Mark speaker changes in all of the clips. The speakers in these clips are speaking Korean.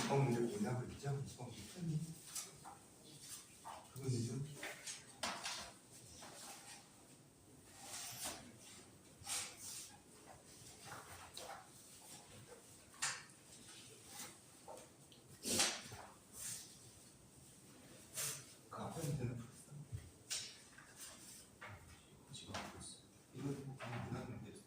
Speaker 1: 20번 문제 보이나 그랬죠? 20번 문제 그거 이제 그 앞에 문제는 풀었어. 지금 안 풀었어. 이거 그냥 무난 문제였어.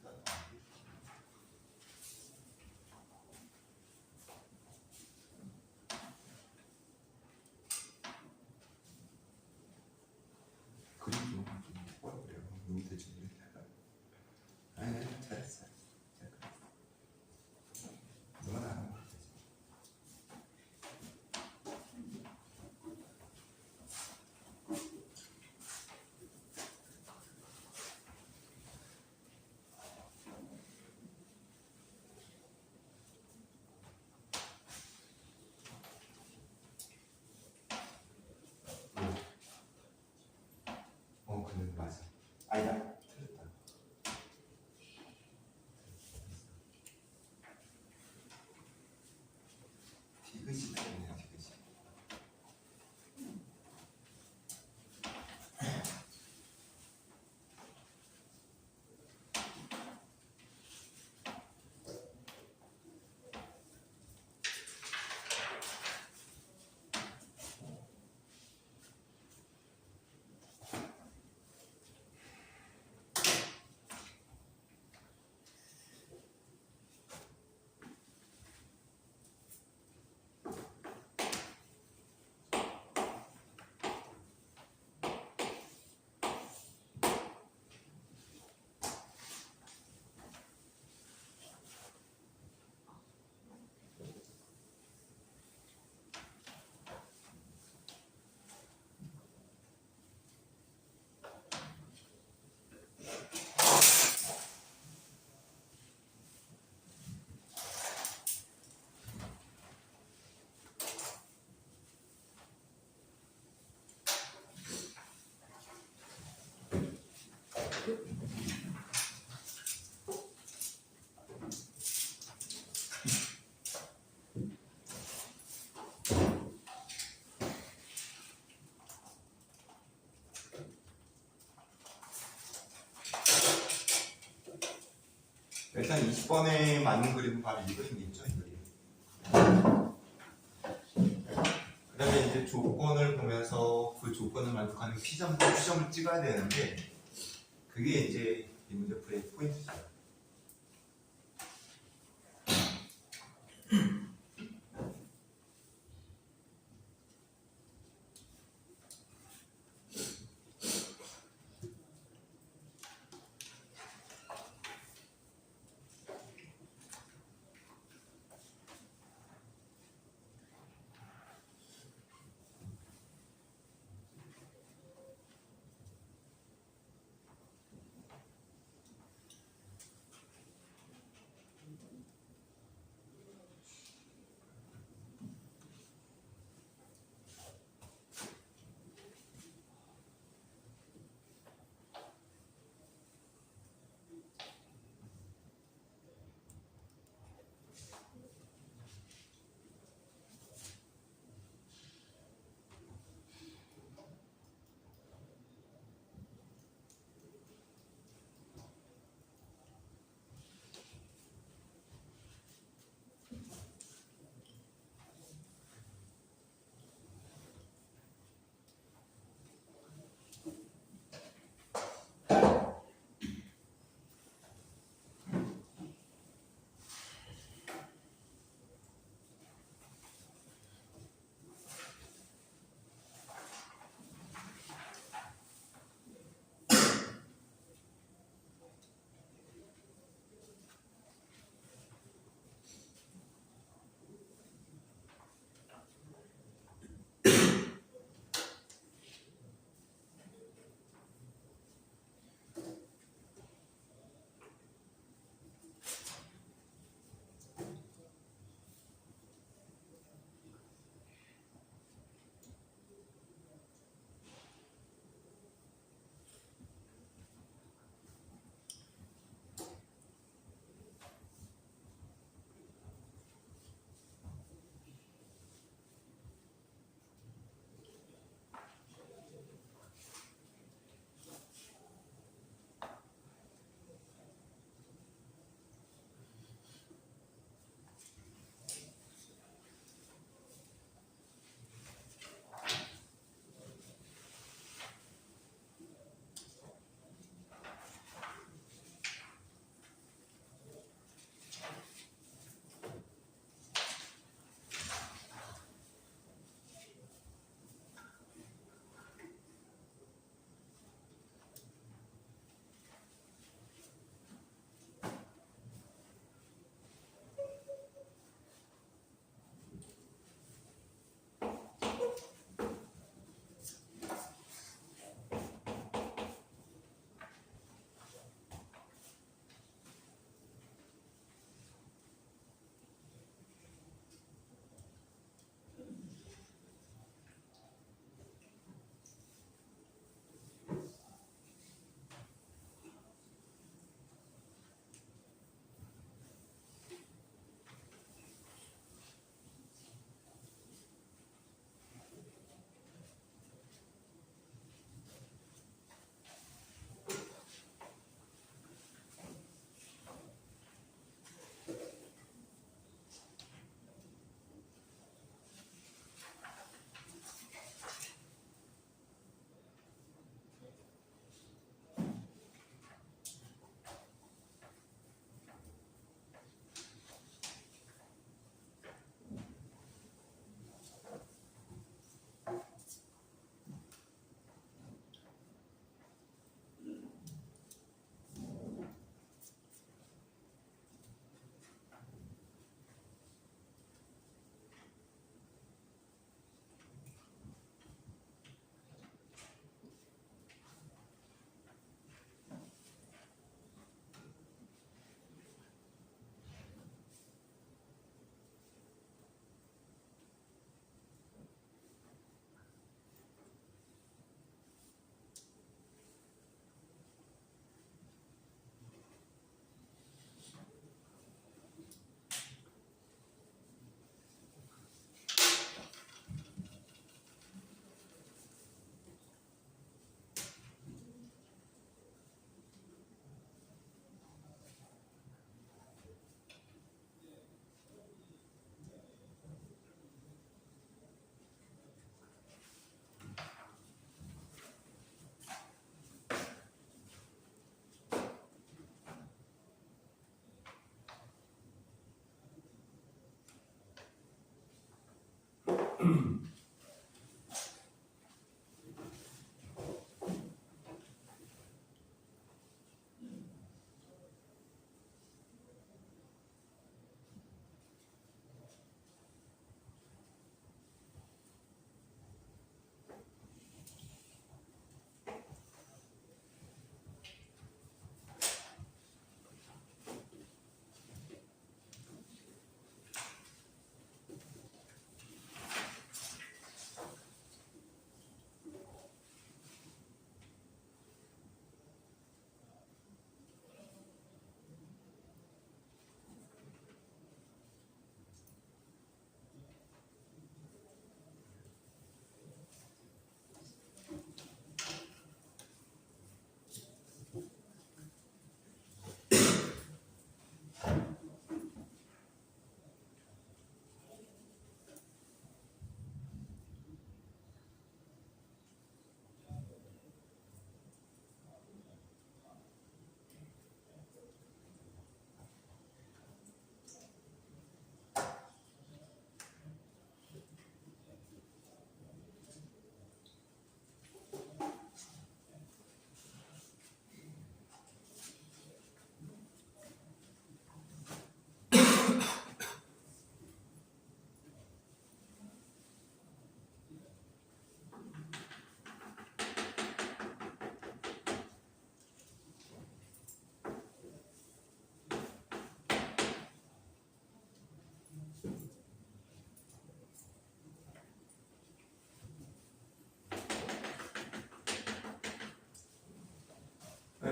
Speaker 1: 그림 좀 뭐라 그래요? 너무 대충 이렇게 할까요? 아니 잘했어. 너만 안 하면 되지. 근데 맞아. 아니다. 틀렸다. 디귿이 틀렸네요. 디귿이. 일단 20번에 맞는 그림은 바로 이 그림이겠죠, 이 그림. 그 다음에 이제 조건을 보면서 그 조건을 만족하는 P점을 찍어야 되는데, 그게 이제 이 문제 풀이의 포인트죠.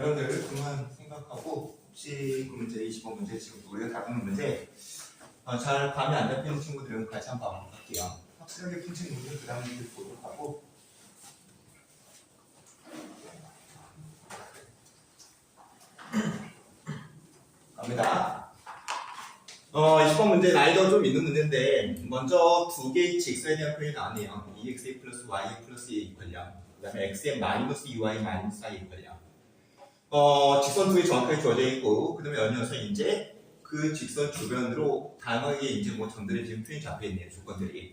Speaker 1: 여러분들 그만 생각하고 혹시 그 문제 25문제 지금 우리가 다루는 문제 잘 감이 안 잡히는 친구들은 같이 한번 봐볼게요. 확실하게 푼 친구들은 그 다음 문제 보도록 하고 갑니다. 20번 문제 난이도 좀 있는 문제인데 먼저 두 개의 직선에 대한 표현이 나왔네요. 2xa 플러스 y 플러스 2 이퀄량 그 다음에 xm 마이너스 2y 마이너스 4 이퀄량 직선 두 개 정확하게 주어져 있고 그 다음에 연이어서 이제 그 직선 주변으로 다양하게 이제 뭐 점들이 지금 표현이 잡혀 있네요. 조건들이.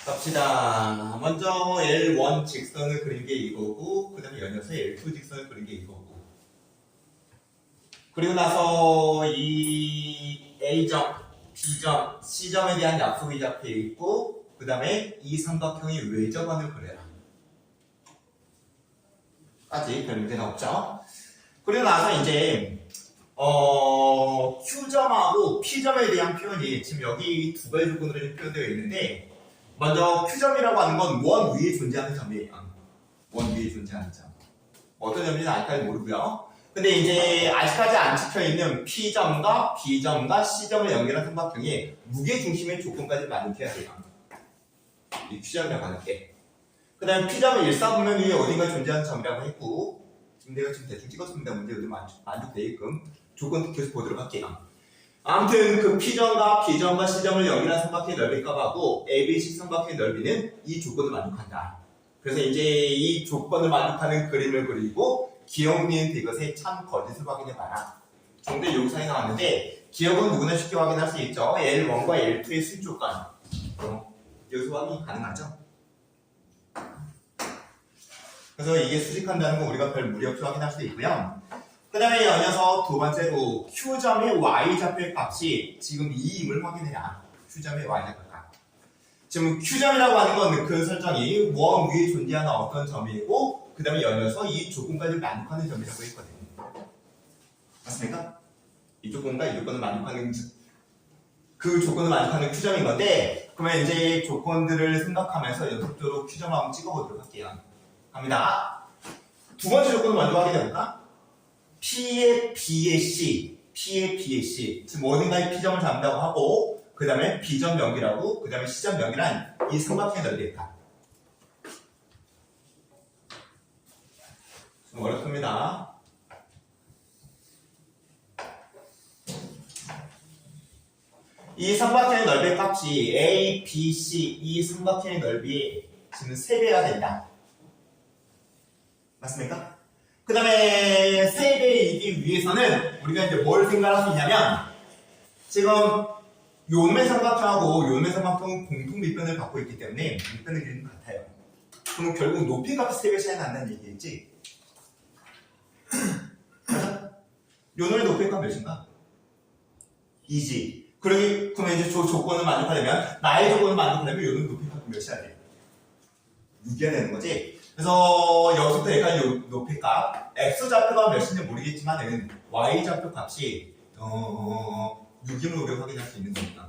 Speaker 1: 갑시다. 먼저 L1 직선을 그린 게 이거고 그 다음에 연이어서 L2 직선을 그린 게 이거고 그리고 나서 이 A점, B점, C점에 대한 약속이 잡혀 있고 그 다음에 이 삼각형의 외접안을 그려라. 까지 별 문제는 없죠. 그리고 나서 이제 Q점하고 P점에 대한 표현이 지금 여기 두 가지 조건으로 표현되어 있는데 먼저 Q점이라고 하는 건 원 위에 존재하는 점이에요. 원 위에 존재하는 점. 어떤 점인지 아직까지 모르고요. 근데 이제 아직까지 안 찍혀있는 P점과 B점과 C점을 연결한 삼각형이 무게중심의 조건까지 만족해야 돼요. 이 Q점이라고 하는 게. 그 다음에 P점은 일사분면 위에 어딘가에 존재하는 점이라고 했고 지금 내가 지금 대충 찍었습니다. 문제도 만족되게끔 조건 계속 보도록 할게요. 아무튼 그 P점과 B점과 C점을 연결한 삼각형의 넓이 값하고 AB식 삼각형의 넓이는 이 조건을 만족한다. 그래서 이제 이 조건을 만족하는 그림을 그리고 기억니은 이것의 참 거짓을 확인해봐라. 정도의 요구사항이 나왔는데 기억은 누구나 쉽게 확인할 수 있죠. L1과 L2의 수직 조건. 여기서 확인이 가능하죠. 그래서 이게 수직한다는 거 우리가 별 무리 없이 확인할 수 있고요. 그 다음에 연이어서 두 번째로 Q점의 Y좌표의 값이 지금 2임을 확인해라. Q점의 Y좌표 값. 지금 Q점이라고 하는 건 그 설정이 원 위에 존재하는 어떤 점이고 그 다음에 연이어서 이 조건까지 만족하는 점이라고 했거든요. 맞습니까? 이 조건과 이 조건을 만족하는 그 조건을 만족하는 Q점인 건데 그러면 이제 조건들을 생각하면서 연속적으로 Q점 한번 찍어보도록 할게요. 갑니다. 두 번째 조건을 먼저 확인해볼까? P의 B의 C, P의 B의 C. 지금 어딘가에 P점을 잡는다고 하고 그 다음에 B점 연결하고 그 다음에 C점 연결한 이 삼각형의 넓이의 값. 좀 어렵습니다. 이 삼각형의 넓이의 값이 A, B, C 이 삼각형의 넓이의 지금 3배가 된다. 맞습니까? 그 다음에 3배이기 위해서는 우리가 이제 뭘 생각할 수 있냐면 지금 요놈의 삼각형하고 요놈의 삼각형은 공통 밑변을 갖고 있기 때문에 밑변의 길이는 같아요. 그럼 결국 높이 값이 3배 차이 난다는 얘기겠지? 맞아? 요놈의 높이 값 몇인가? 2지. 그러면 이제 조건을 만족하려면 나의 조건을 만족하려면 요놈의 높이 값이 몇이야 돼? 6이어야 되는 거지? 그래서 여기서부터 여기까지 높이값 x좌표가 몇인지 모르겠지만은 y좌표 값이 6임을 우리가 확인할 수 있는 겁니다.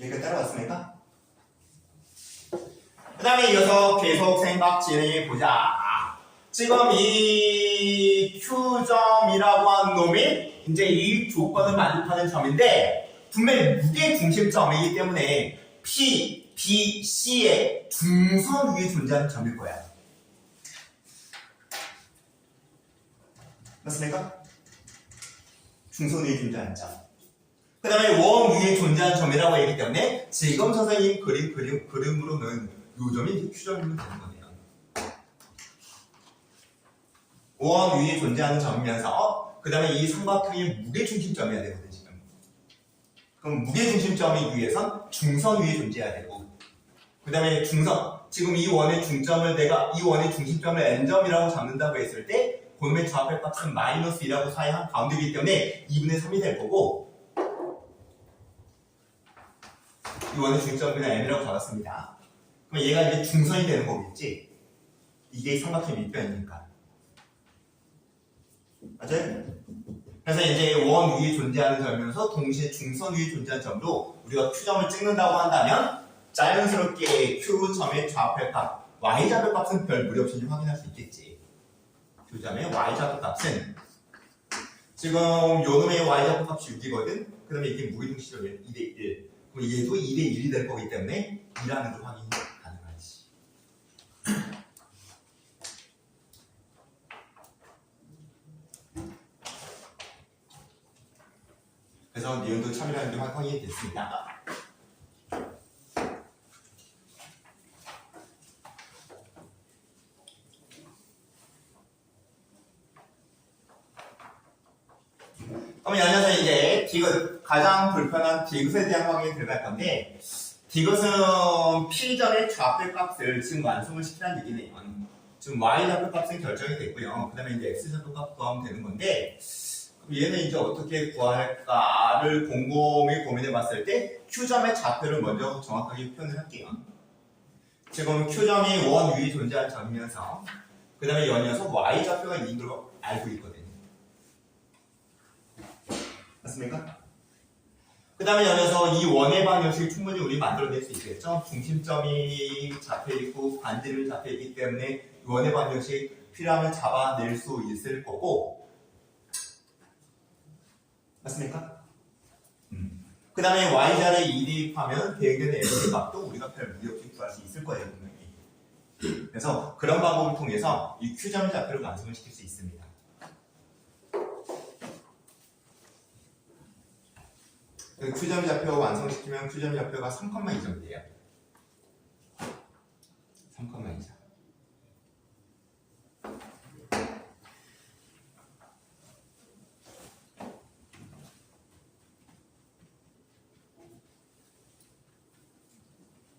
Speaker 1: 여기까지 따라왔습니까? 그 다음에 이어서 계속 생각 진행해보자. 지금 이 Q점이라고 하는 놈이 이제 이 조건을 만족하는 점인데 분명히 무게 중심점이기 때문에 P, B, C의 중선 위에 존재하는 점일 거야. 맞습니까? 중선 위에 존재하는 점. 그 다음에 원 위에 존재하는 점이라고 했기 때문에 지금 선생님 그림으로는 이 점이 이제 Q점이면 되는 거네요. 원 위에 존재하는 점이면서 그 다음에 이 삼각형이 무게 중심점이어야 되거든 지금. 그럼 무게 중심점이기 위해선 중선 위에 존재해야 되고 그 다음에 중선 지금 이 원의 중점을 내가 이 원의 중심점을 n점이라고 잡는다고 했을 때 그놈의 좌표 값은 마이너스 2라고 사이한 가운데이기 때문에 2분의 3이 될 거고 이 원의 중점을 그냥 m이라고 잡았습니다. 그럼 얘가 이제 중선이 되는 거겠지. 이게 삼각형 밑변이니까. 맞아요? 그래서 이제 원 위에 존재하는 점이면서 동시에 중선 위에 존재하는 점도 우리가 Q점을 찍는다고 한다면 자연스럽게 Q점의 좌표값, Y좌표값은 별 무리 없이 확인할 수 있겠지. Q점의 Y좌표값은 지금 요놈의 Y좌표값이 6이거든. 그 다음에 이게 무게중심이 2대1. 그럼 얘도 2대1이 될 거기 때문에 2라는 걸 확인이 가능하지. 그래서 니은도 참이라는 게 확인이 됐습니다. 그럼 여기서 이제 디귿, 가장 불편한 디귿에 대한 확인이 들어갈 건데, 디귿은 P점의 좌표값을 지금 완성을 시키라는 얘기네요. 지금 Y좌표값은 결정이 됐고요. 그 다음에 이제 X좌표값 구하면 되는 건데, 얘는 이제 어떻게 구할까를 곰곰이 고민해 봤을 때 Q점의 좌표를 먼저 정확하게 표현을 할게요. 지금 Q점이 원 위에 존재하는 점이면서 그 다음에 연이어서 Y좌표가 있는 걸 알고 있거든요. 맞습니까? 그 다음에 연이어서 이 원의 방정식이 충분히 우리 만들어낼 수 있겠죠. 중심점이 잡혀있고 반지름이 잡혀있기 때문에 원의 방정식 필요하면 잡아낼 수 있을 거고, 맞습니까? 그 다음에 y자를 2 대입하면 대응되는 x의 값도 우리가 별 무리 없이 구할 수 있을 거예요, 분명히. 그래서 그런 방법을 통해서 이 Q점 좌표를 완성을 시킬 수 있습니다. Q점 좌표 완성시키면 Q점 좌표가 3,2점 돼요. 3,2점.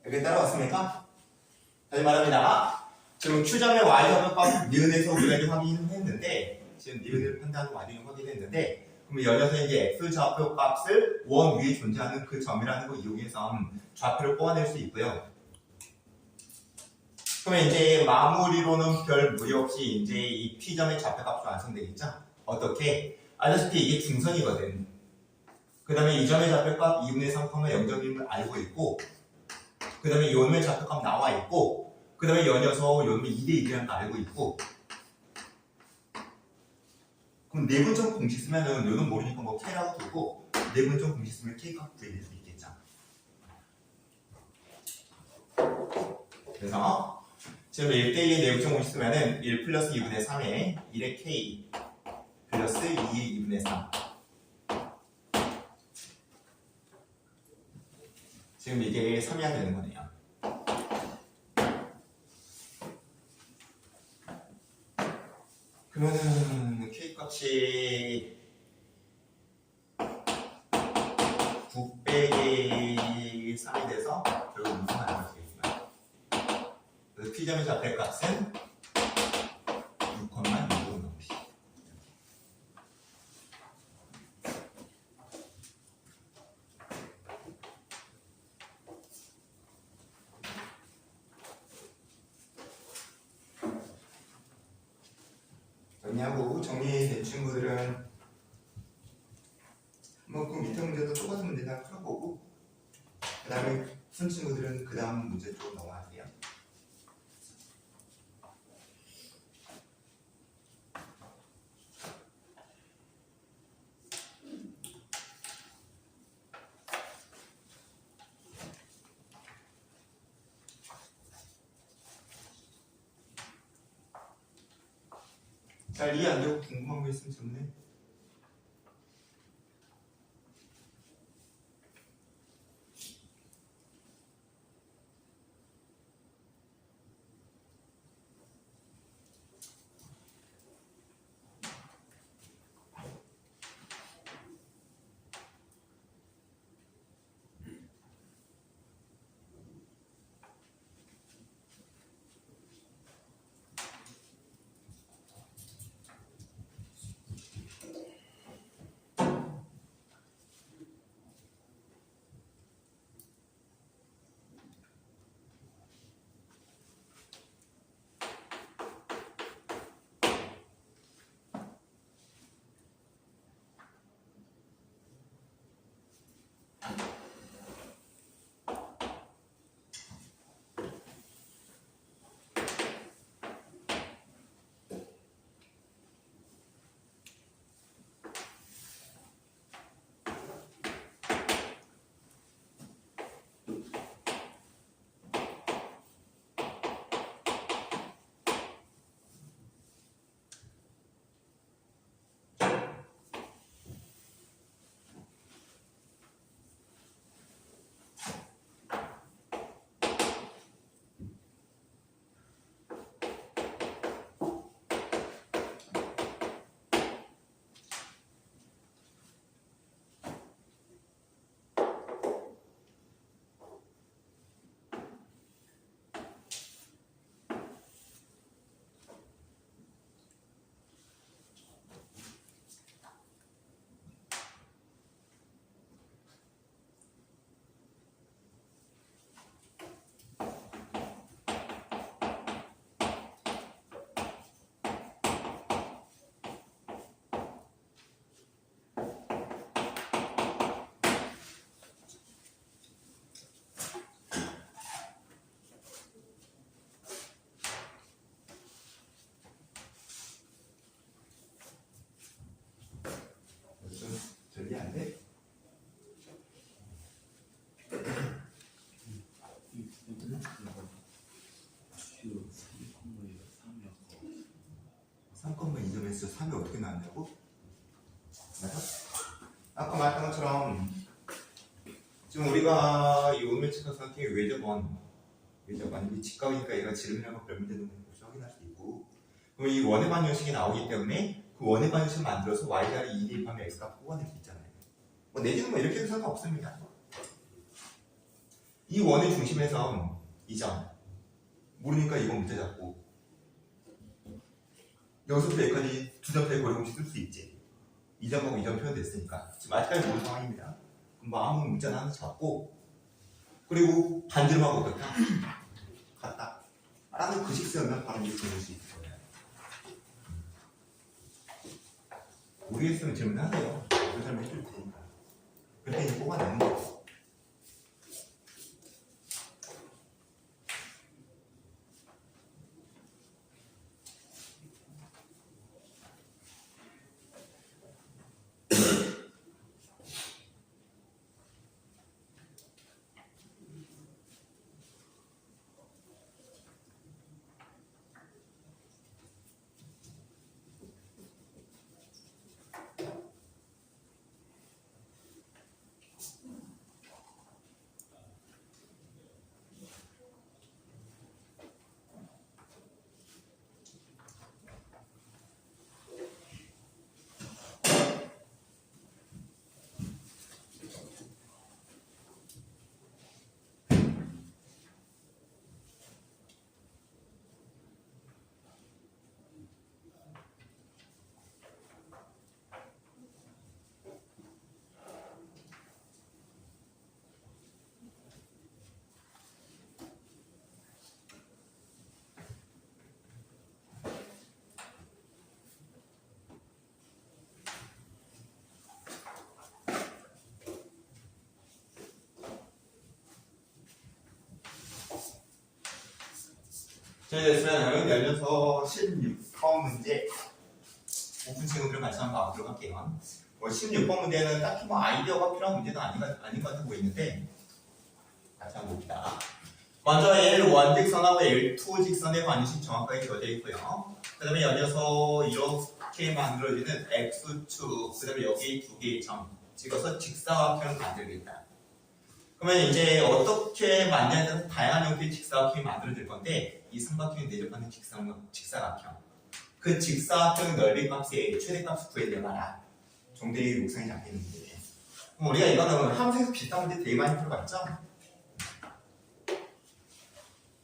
Speaker 1: 여기 따라왔습니까? 다시 말합니다. 지금 Q점의 Y좌표값 니은에서 우리가 이제 확인을 했는데, 지금 니은을 판단하는 와중에 확인했는데, 그럼 연이어서 이제 X좌표 값을 원 위에 존재하는 그 점이라는 걸 이용해서 좌표를 뽑아낼 수 있고요. 그러면 이제 마무리로는 별 무리 없이 이제 이 P점의 좌표 값이 완성되겠죠? 어떻게? 알다시피 이게 중선이거든. 그 다음에 이 점의 좌표값 2분의 3,0점임을 알고 있고, 그 다음에 요놈의 좌표값 나와 있고, 그 다음에 연이어서 요놈이 2대1이라는 거 알고 있고, 그럼 내분점 공식 쓰면은 요놈 모르니까 뭐 K라고 두고, 내분점 공식 쓰면 K값 구해낼 수 있겠죠. 그래서 지금 1대2의 내분점 공식 쓰면은 1 플러스 2분의 3에 1의 K 플러스 2의 2분의 3. 지금 이게 3이야 되는 거네요. 그러면은 K값이 9 빼기 3이 돼서 결국 무슨 말이 나오겠지만, 그래서 P점의 좌표값은 6,6로 나옵니다. 정리하고 정리된 친구들은 뭐 그 밑에 문제도 똑같은 문제 다 풀어보고, 그 다음에 푼 친구들은 그 다음 문제 쪽 넘어가세요. 잘 이해 안 되고 궁금한 거 있으면 질문해. 3이 어떻게 나왔냐고? 아까 말했던 것처럼 지금 우리가 이 오늘 측정상의 외접원 이 직각이니까 얘가 지름이라고 몇 문제 되는 것을 확인할 수 있고, 그럼 이 원의 반응식이 나오기 때문에 그 원의 반응식을 만들어서 y자리 2 대입하면 x값 뽑아낼 수 있잖아요. 뭐 내지는 뭐 이렇게 해도 상관없습니다. 이 원의 중심에서 이 점 모르니까 이거 문제 잡고 여기서부터 여기까지 두 점짜리 거리공식 쓸 수 있지. 이 점하고 이 점 표현됐으니까 지금 아직까지 모르는 상황입니다. 그럼 뭐 아무 문자나 하나 잡고, 그리고 반지름하고 어떻다? 같다 라는 그 식세우면 바로 이렇게 볼 수 있을 거예요. 모르겠으면 질문하세요. 그 사람 해줄 테니까. 그렇게 이제 뽑아내는 거예요. 됐으면 열려서 16번 문제 오픈 친구들을 같이 한번 봐보도록 할게요. 16번 문제는 딱히 뭐 아이디어가 필요한 문제는 아닌 것 같아 보이는데 같이 한번 봅시다. 먼저 L1 직선하고 L2 직선의 반응식 정확하게 주어져 있고요. 그 다음에 열려서 이렇게 만들어지는 X축, 그 다음에 여기 두 개의 점 찍어서 직사각형을 만들겠다. 그러면 이제 어떻게 만드냐에 따라서 다양한 형태의 직사각형이 만들어질 건데, 이 삼각형에 내접하는 직사각형, 그 직사각형 넓이 값의 최대값을 구해내봐라. 정대의 욕상이 잡히는데, 그럼 우리가 이거는 함수에서 비슷한 문제 되게 많이 풀어봤죠?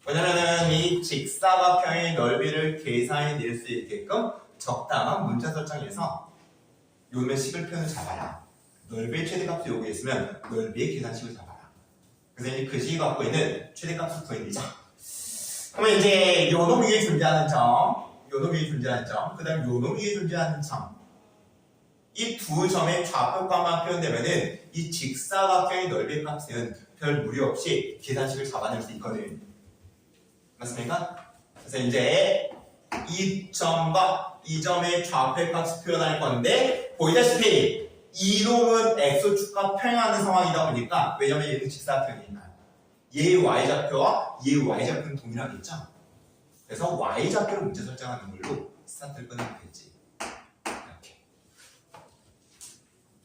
Speaker 1: 왜냐면은 이 직사각형의 넓이를 계산해낼 수 있게끔 적당한 문자 설정에서 요놈의 식을 표현을 잡아라. 넓이의 최대값을 요구했으면 넓이의 계산식을 잡아라. 그래서 이제 그 식이 갖고 있는 최대값을 구해내자. 그러면 이제 요놈 위에 존재하는 점, 요놈 위에 존재하는 점, 그 다음에 요놈 위에 존재하는 점, 이 두 점의 좌표값만 표현되면은 이 직사각형의 넓이 값은 별 무리 없이 계산식을 잡아낼 수 있거든. 맞습니까? 그래서 이제 이 점과 이 점의 좌표의 값을 표현할 건데, 보이다시피 이놈은 x축과 평행하는 상황이다 보니까, 왜냐면 얘는 직사각형이니까 얘의 y좌표와 얘의 y좌표는 동일하겠죠? 그래서 y좌표를 문제 설정하는 걸로 스타트를 끊어야겠지. 이렇게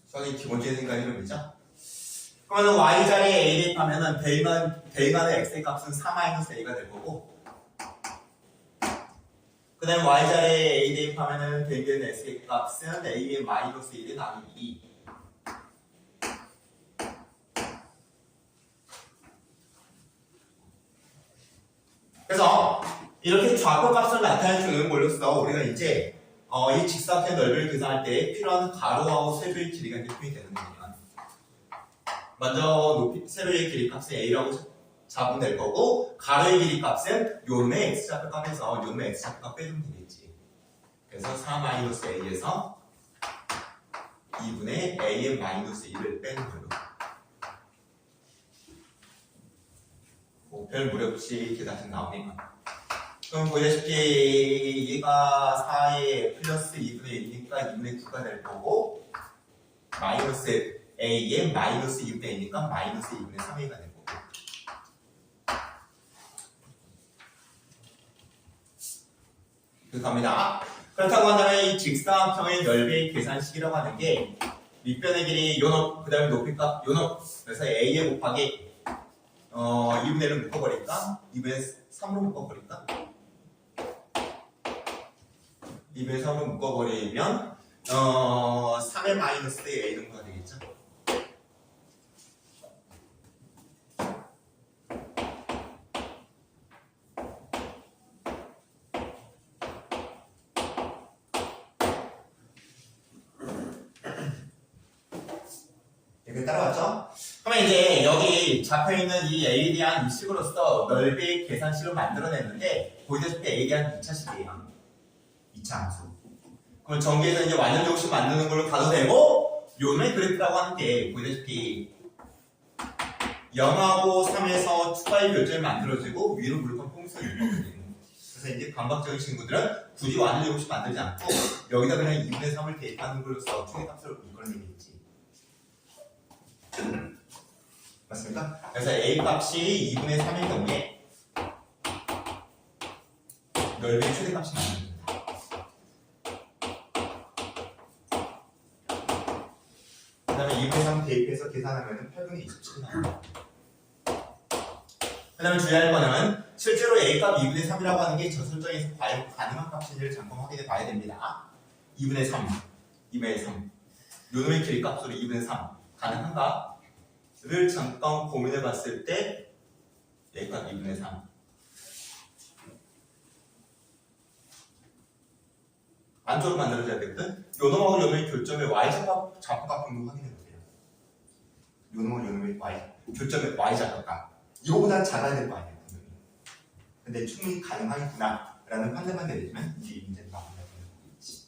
Speaker 1: 수학의 기본적인 생각이 이러죠. 그러면 y자리에 a 대입하면은 대입하는 x의 값은 4-a가 될 거고, 그 다음에 y자리에 a 대입하면은 대입되는 x의 값은 a의 마이너스 1이 나누기 2. 그래서 이렇게 좌표값을 나타내주는 걸로써 우리가 이제 이 직사각형 넓이를 계산할 때 필요한 가로하고 세로의 길이가 이제 표현이 되는 거예요. 먼저 세로의 길이 값은 a라고 잡으면 될 거고, 가로의 길이 값은 요놈의 x좌표값에서 요놈의 x좌표값 빼주면 되겠지. 그래서 4-a에서 2분의 a의 마이너스 1을 빼는 걸로. 별 무리 없이 계산식 나오니까. 그럼 보시다시피 얘가 4에 플러스 2분의 1이니까 2분의 9가 될 거고, 마이너스 a의 마이너스 2분의 1이니까 마이너스 2분의 3a가 될 거고. 그렇게 합니다. 그렇다고 한다면 이 직사각형의 넓이의 계산식이라고 하는 게 밑변의 길이 요놈, 그 다음에 높이값 요놈. 그래서 a에 곱하기 2분의 1을 묶어버릴까? 2분의 3으로 묶어버릴까? 2분의 3으로 묶어버리면 3의 마이너스 a 정도가 되겠죠? 이렇게 따라왔죠? 그러면 이제 여기 잡혀있는 이 A에 대한 이 식으로서 넓이 계산식을 만들어냈는데 보이다시피 A에 대한 2차식이에요. 2차 함수. 그럼 전개에서 이제 완전 정식 만드는 걸로 가도 되고 요놈의 그래프라고 하는 게 보이다시피 0하고 3에서 추가의 결점이 만들어지고 위로 물건 뽕성이 있거든요. 그래서 이제 감각적인 친구들은 굳이 완전 정식 만들지 않고 여기다 그냥 2분의 3을 대입하는 걸로써 총액값을 이끌어내겠지. 맞습니까? 그래서 A 값이 2분의 3일 경우에 넓이의 최대값이 나옵니다. 그 다음에 2분의 3 대입해서 계산하면 8분의 27이 나옵니다. 그 다음에 주의할 거는 실제로 A 값 2분의 3이라고 하는 게 저 설정에서 과연 가능한 값인지를 잠깐 확인해 봐야 됩니다. 2분의 3, 2분의 3 요놈의 길이값으로 2분의 3 가능한가? 를 잠깐 고민해 봤을 때 A값 2분의 3 안쪽으로 만들어져야 되거든. 요놈하고 요놈의 교점의 Y좌표 좌표값을 확인해 보세요. 요놈하고 요놈의 교점의 Y좌표값 이거보다 작아야 될 거 아니에요. 근데 충분히 가능하겠구나 라는 판단만 내리면 이제 이 문제가 마무리가 되는 거겠지.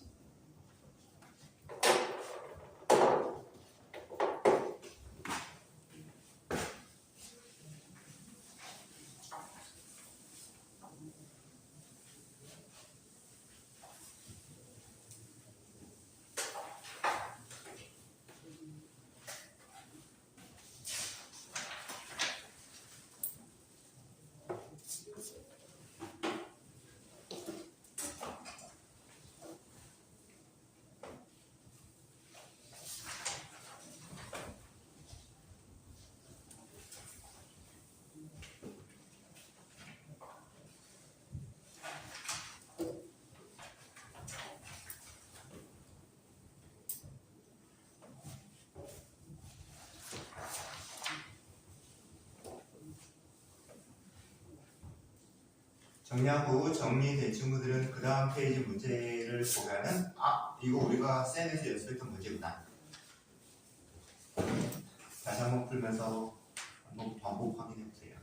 Speaker 1: 정리하고 정리된 친구들은 그 다음 페이지 문제를 보면은 이거 우리가 쌤에서 연습했던 문제구나. 다시 한번 풀면서 한번 반복 확인해 보세요.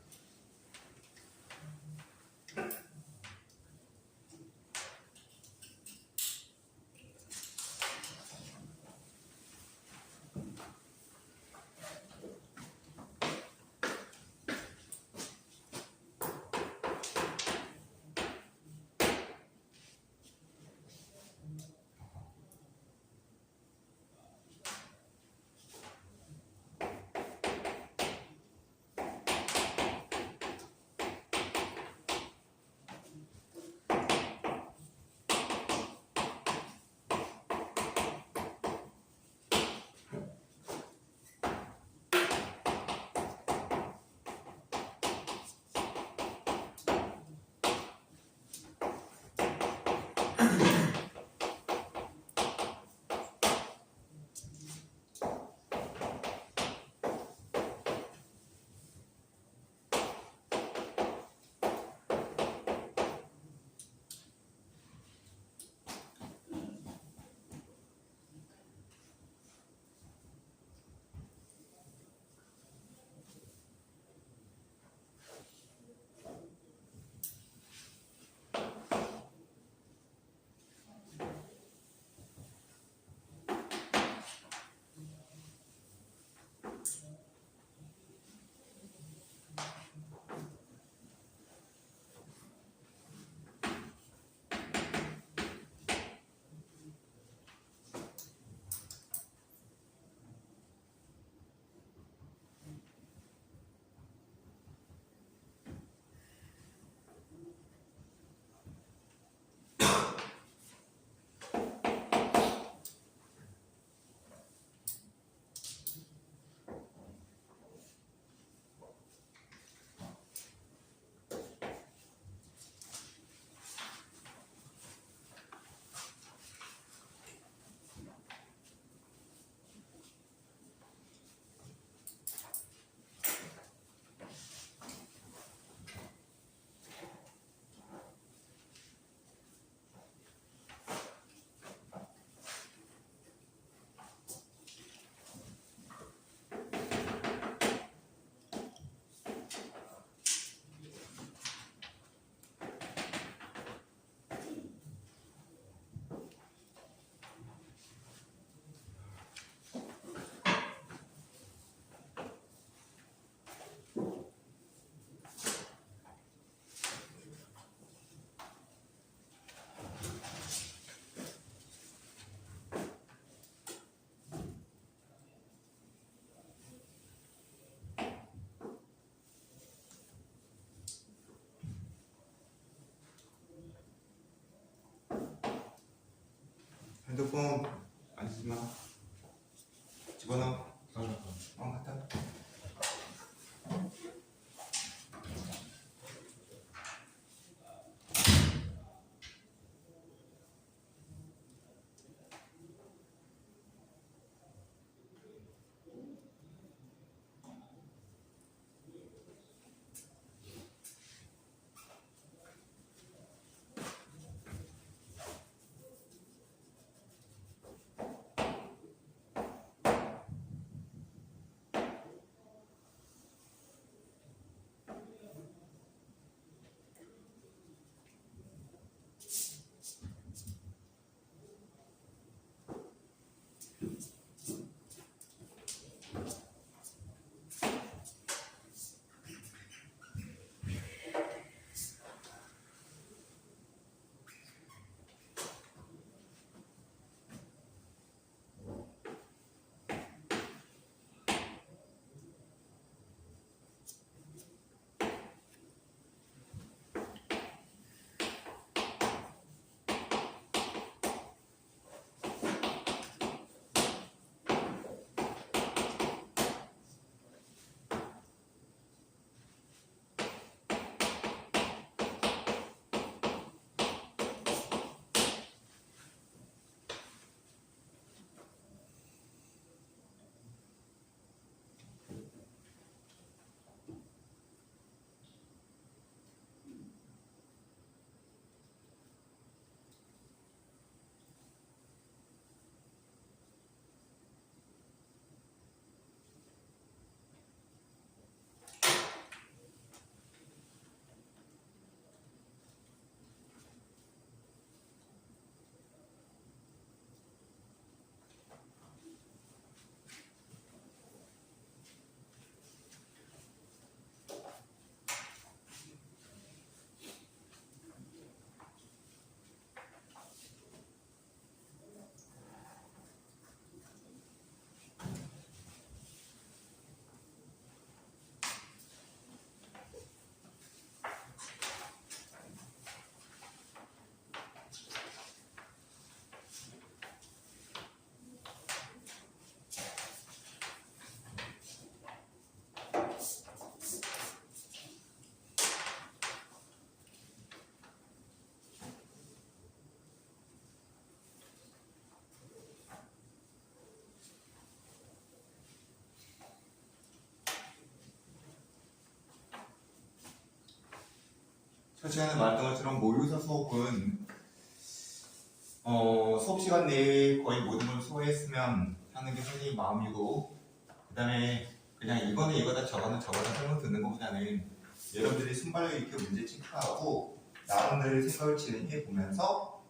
Speaker 1: 핸드폰 만지지 마. 집어넣어. 갖다. 첫 시간에 말했던 것처럼 모의고사 수업은 수업 시간 내에 거의 모든 걸 소화했으면 하는 게 선생님 마음이고, 그 다음에 그냥 이거는 이거다 저거는 저거다 설명 듣는 것보다는 여러분들이 순발력 있게 문제 체크하고 나름대로 생각을 진행해 보면서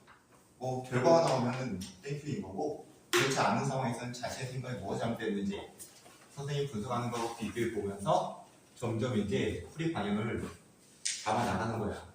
Speaker 1: 뭐 결과가 나오면은 땡큐인 거고, 그렇지 않은 상황에서는 자신의 생각이 뭐가 잘못됐는지 선생님이 분석하는 거 비교해 보면서 점점 이제 풀이 방향을 잡아 나가는 거야.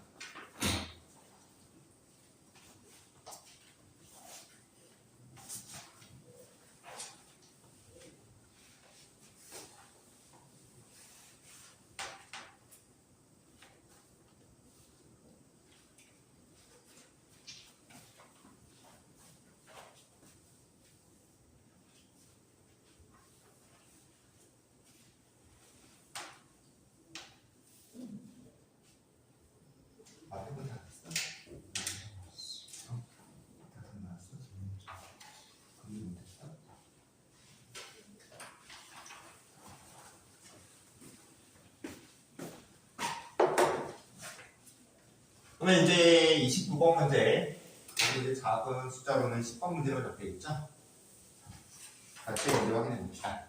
Speaker 1: 그러면 이제 29번 문제, 여기 이제 작은 숫자로는 10번 문제로 적혀있죠? 같이 먼저 확인해 봅시다.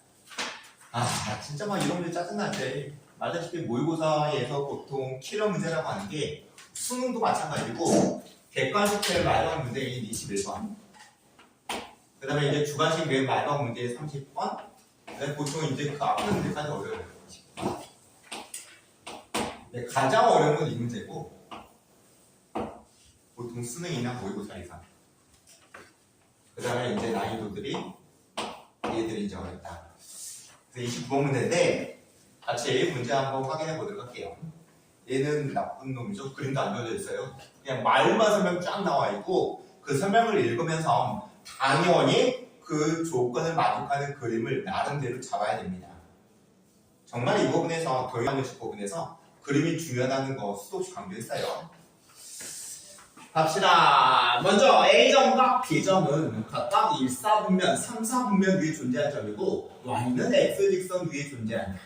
Speaker 1: 진짜 막 이런 문제 짜증나지. 말다시피 모의고사에서 보통 킬러 문제라고 하는 게 수능도 마찬가지고 객관식별 마지막 문제인 21번, 그 다음에 이제 주관식 맨 마지막 문제 30번, 그다음에 보통 이제 그 앞에 문제까지 어려워요. 10번. 가장 어려운 건 이 문제고, 보통 수능이나 모의고사 이상. 그 다음에 이제 난이도들이 얘들이 이제 어렵다. 그래서 29번 문제인데 같이 문제 한번 확인해 보도록 할게요. 얘는 나쁜 놈이죠. 그림도 안 그려져 있어요. 그냥 말만 설명 쫙 나와 있고 그 설명을 읽으면서 당연히 그 조건을 만족하는 그림을 나름대로 잡아야 됩니다. 정말 이 부분에서 도형식 부분에서 그림이 중요하다는 거 수도 없이 강조했어요. 갑시다. 먼저 A점과 B점은 각각 1, 4분면, 3, 4분면 위에 존재한 점이고 Y는 X직선 위에 존재한다.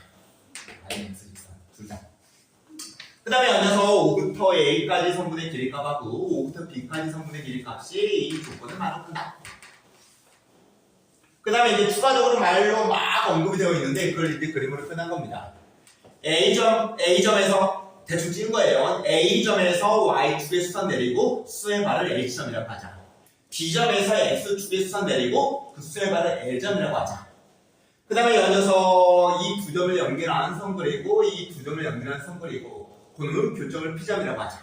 Speaker 1: Y는 X직선 둘 다. 그 다음에 연해서 5부터 A까지 성분의 길이값하고 5부터 B까지 성분의 길이값이 이 조건을 만족한다. 그 다음에 이제 추가적으로 말로 막 언급이 되어 있는데 그걸 이제 그림으로 표현한 겁니다. A점에서 대충 찍은 거예요. A점에서 Y축의 수선 내리고 수의 발을 H점이라고 하자. B점에서 X축의 수선 내리고 그 수의 발을 L점이라고 하자. 그 다음에 연해서 이 두 점을 연결하는 선거리고 이 두 점을 연결하는 선거리고 그놈은 교점을 P점이라고 하자.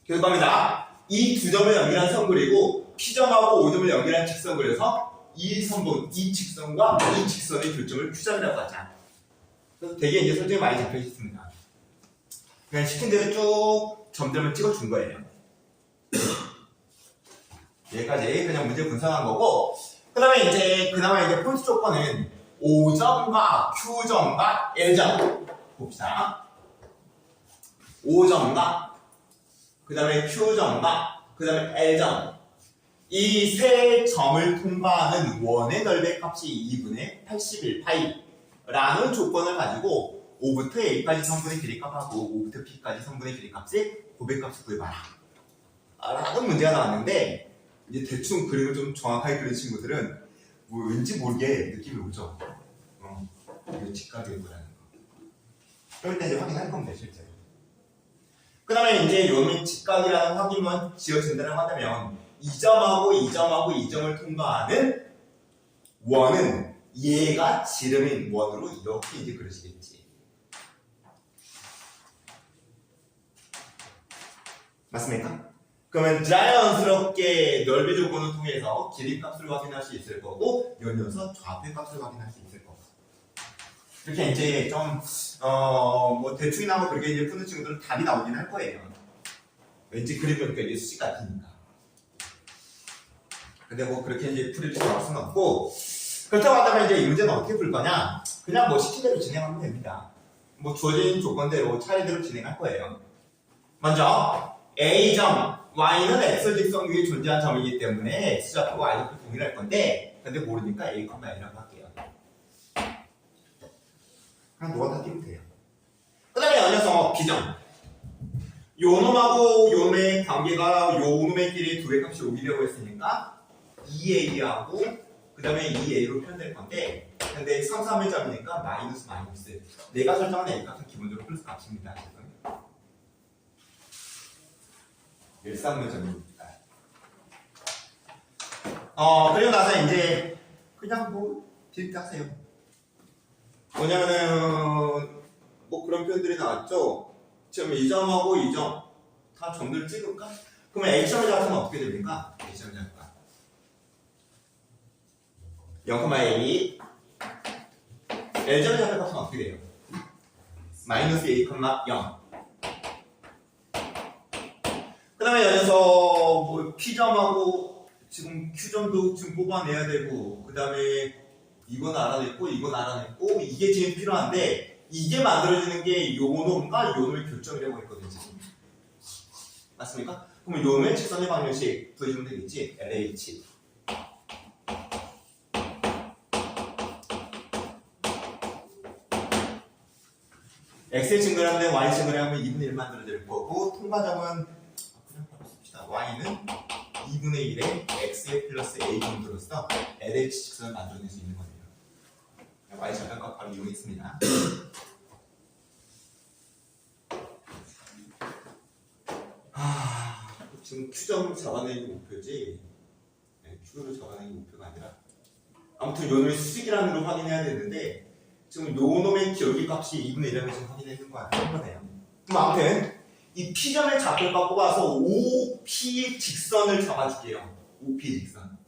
Speaker 1: 계속 갑니다. 이 두 점을 연결한 선거리고 P점하고 O점을 연결한 직선거리에서 이 선분, 이 직선과 이 직선의 교점을 Q점이라고 하자. 그래서 되게 이제 설정이 많이 잡혀 있습니다. 그냥 시킨 대로 쭉 점점을 찍어준 거예요. 여기까지 그냥 문제 분석한 거고, 그 다음에 이제 그나마 이제 포인트 조건은 O점과 Q점과 L점 봅시다. O점과 그 다음에 Q점과 그 다음에 L점 이 세 점을 통과하는 원의 넓이값이 2분의 81파이라는 조건을 가지고 5부터 A까지 성분의 길이값하고 5부터 B까지 성분의 길이값의 고백값을 구해봐라 라는 문제가 나왔는데 이제 대충 그림을 좀 정확하게 그린 친구들은 뭐 왠지 모르게 느낌이 오죠. 이거 직각일 거라는 거. 그럴 때 이제 확인할 겁니다, 실제로. 그 다음에 이제 요놈이 직각이라는 확인만 지어진다고 하다면 이 점하고 이 점하고 이 점을 통과하는 원은 얘가 지름인 원으로 이렇게 이제 그려지겠지. 맞습니까? 그러면 자연스럽게 넓이 조건을 통해서 길이값을 확인할 수 있을 거고 연이어서 좌표값을 확인할 수 있을 거고 이렇게 이제 좀 뭐 대충이나마 그렇게 이제 푸는 친구들은 답이 나오긴 할 거예요. 왠지 그림 보니까 이게 수식 같으니까. 근데 뭐 그렇게 이제 풀이를 정할 수는 없고 그렇다고 한다면 이제 이 문제는 어떻게 풀 거냐? 그냥 뭐 시킨 대로 진행하면 됩니다. 뭐 주어진 조건대로 차례대로 진행할 거예요. 먼저 A점 Y는 X직선 위에 존재한 점이기 때문에 X좌표 Y좌표 동일할 건데 근데 모르니까 A, Y라고 할게요. 그냥 누가 다 띄면 돼요. 그 다음에 연녀성 B점 요놈하고 요놈의 관계가 요놈의 길이 두 개 값이 5이라고 했으니까 2A하고 그 다음에 2A로 표현될 건데 근데 3, 3의 점이니까 마이너스 마이너스 내가 설정한 A 값은 기본적으로 플러스 값입니다. 1, 3의 점이니까 그리고 나서 이제 그냥 뭐 딜하세요. 뭐냐면은 뭐 그런 표현들이 나왔죠. 지금 이 점하고 이 점 다 점들 찍을까? 그러면 H점의 좌표는 어떻게 됩니까? H점의 좌표가 0,A L점의 좌표 값은 어떻게 돼요? 마이너스 A, 0 그 다음에 여기서 뭐 P점하고 지금 Q점도 지금 뽑아내야 되고 그 다음에 이건 알아냈고 이건 알아냈고 이게 지금 필요한데 이게 만들어지는 게 요놈과 요놈의 교점이라고 했거든요. 지금. 맞습니까? 그럼 요놈의 직선의 방정식 구해주면 되겠지? LH X의 증거라면 Y 증거라면 2분의 1 만들어질 거고 통과점은 그냥 바로 씁시다. Y는 2분의 1에 X의 플러스 A 정도로서 LH 직선을 만들어낼 수 있는 거예요. Y 절편값 바로 이용했습니다. 지금 Q점 잡아내는 게 목표지 Q를 잡아내는 게 목표가 아니라 아무튼 요놈의 수직이라는 걸 확인해야 되는데 지금 요놈의 기울기 값이 2분의 1이라고 지금 확인해주는 거 아니에요. 그럼 아무튼 이 P점의 좌표값 뽑아서 OP 직선을 잡아줄게요. OP 직선.